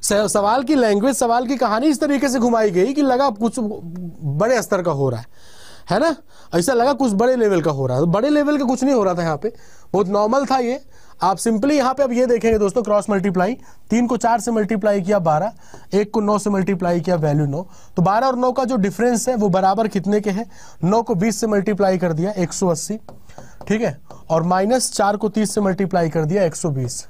सवाल की लैंग्वेज, सवाल की कहानी इस तरीके से घुमाई गई कि लगा कुछ बड़े स्तर का हो रहा है ना? ऐसा लगा कुछ बड़े लेवल का हो रहा है। तो बड़े लेवल का कुछ नहीं हो रहा था यहाँ पे, बहुत नॉर्मल था ये। आप सिंपली यहाँ पे अब ये देखेंगे दोस्तों, क्रॉस मल्टीप्लाई, 3 को 4 से मल्टीप्लाई किया 12, 1 को 9 से मल्टीप्लाई किया, वैल्यू 9। तो 12 और 9 का जो डिफरेंस है वो बराबर कितने के हैं? 9 को 20 से मल्टीप्लाई कर दिया 180, ठीक है, और माइनस 4 को 30 से मल्टीप्लाई कर दिया 120।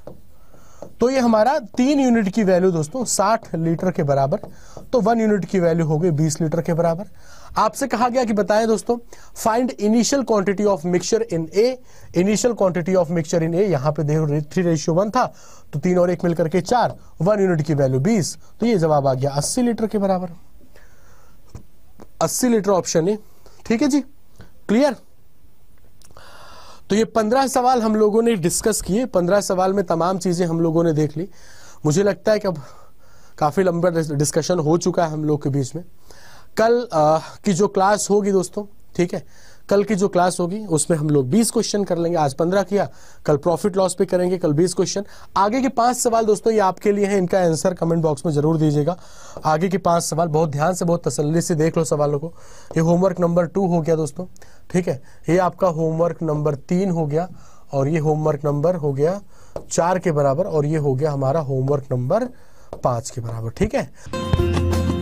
तो ये हमारा 3 यूनिट की वैल्यू दोस्तों 60 लीटर के बराबर, तो 1 यूनिट की वैल्यू हो गई 20 लीटर के बराबर। आपसे कहा गया कि बताएं दोस्तों, find initial quantity of mixture in A. Initial quantity of mixture in A, यहां पे देखो 3:1 था, तो 3 और 1 मिलकर के 4, 1 यूनिट की वैल्यू 20, तो ये जवाब आ गया 80 लीटर के बराबर। 80 लीटर ऑप्शन ए, ठीक है जी, क्लियर। तो ये 15 सवाल हम लोगों ने डिस्कस किए। 15 सवाल में तमाम चीजें हम लोगों ने देख ली। मुझे लगता है कि अब काफी लंबा डिस्कशन हो चुका है हम लोग के बीच में। कल की जो क्लास होगी दोस्तों, ठीक है, कल की जो क्लास होगी उसमें हम लोग 20 क्वेश्चन कर लेंगे। आज 15 किया, कल प्रॉफिट लॉस पे करेंगे, कल 20 क्वेश्चन। आगे के 5 सवाल दोस्तों ये आपके लिए हैं, इनका आंसर कमेंट बॉक्स में जरूर दीजिएगा। आगे के 5 सवाल बहुत ध्यान से, बहुत तसल्ली से देख लो सवालों को। ये होमवर्क नंबर 2 हो गया दोस्तों, ठीक है, ये आपका होमवर्क नंबर 3 हो गया, और ये होमवर्क नंबर हो गया 4 के बराबर, और ये हो गया हमारा होमवर्क नंबर 5 के बराबर, ठीक है।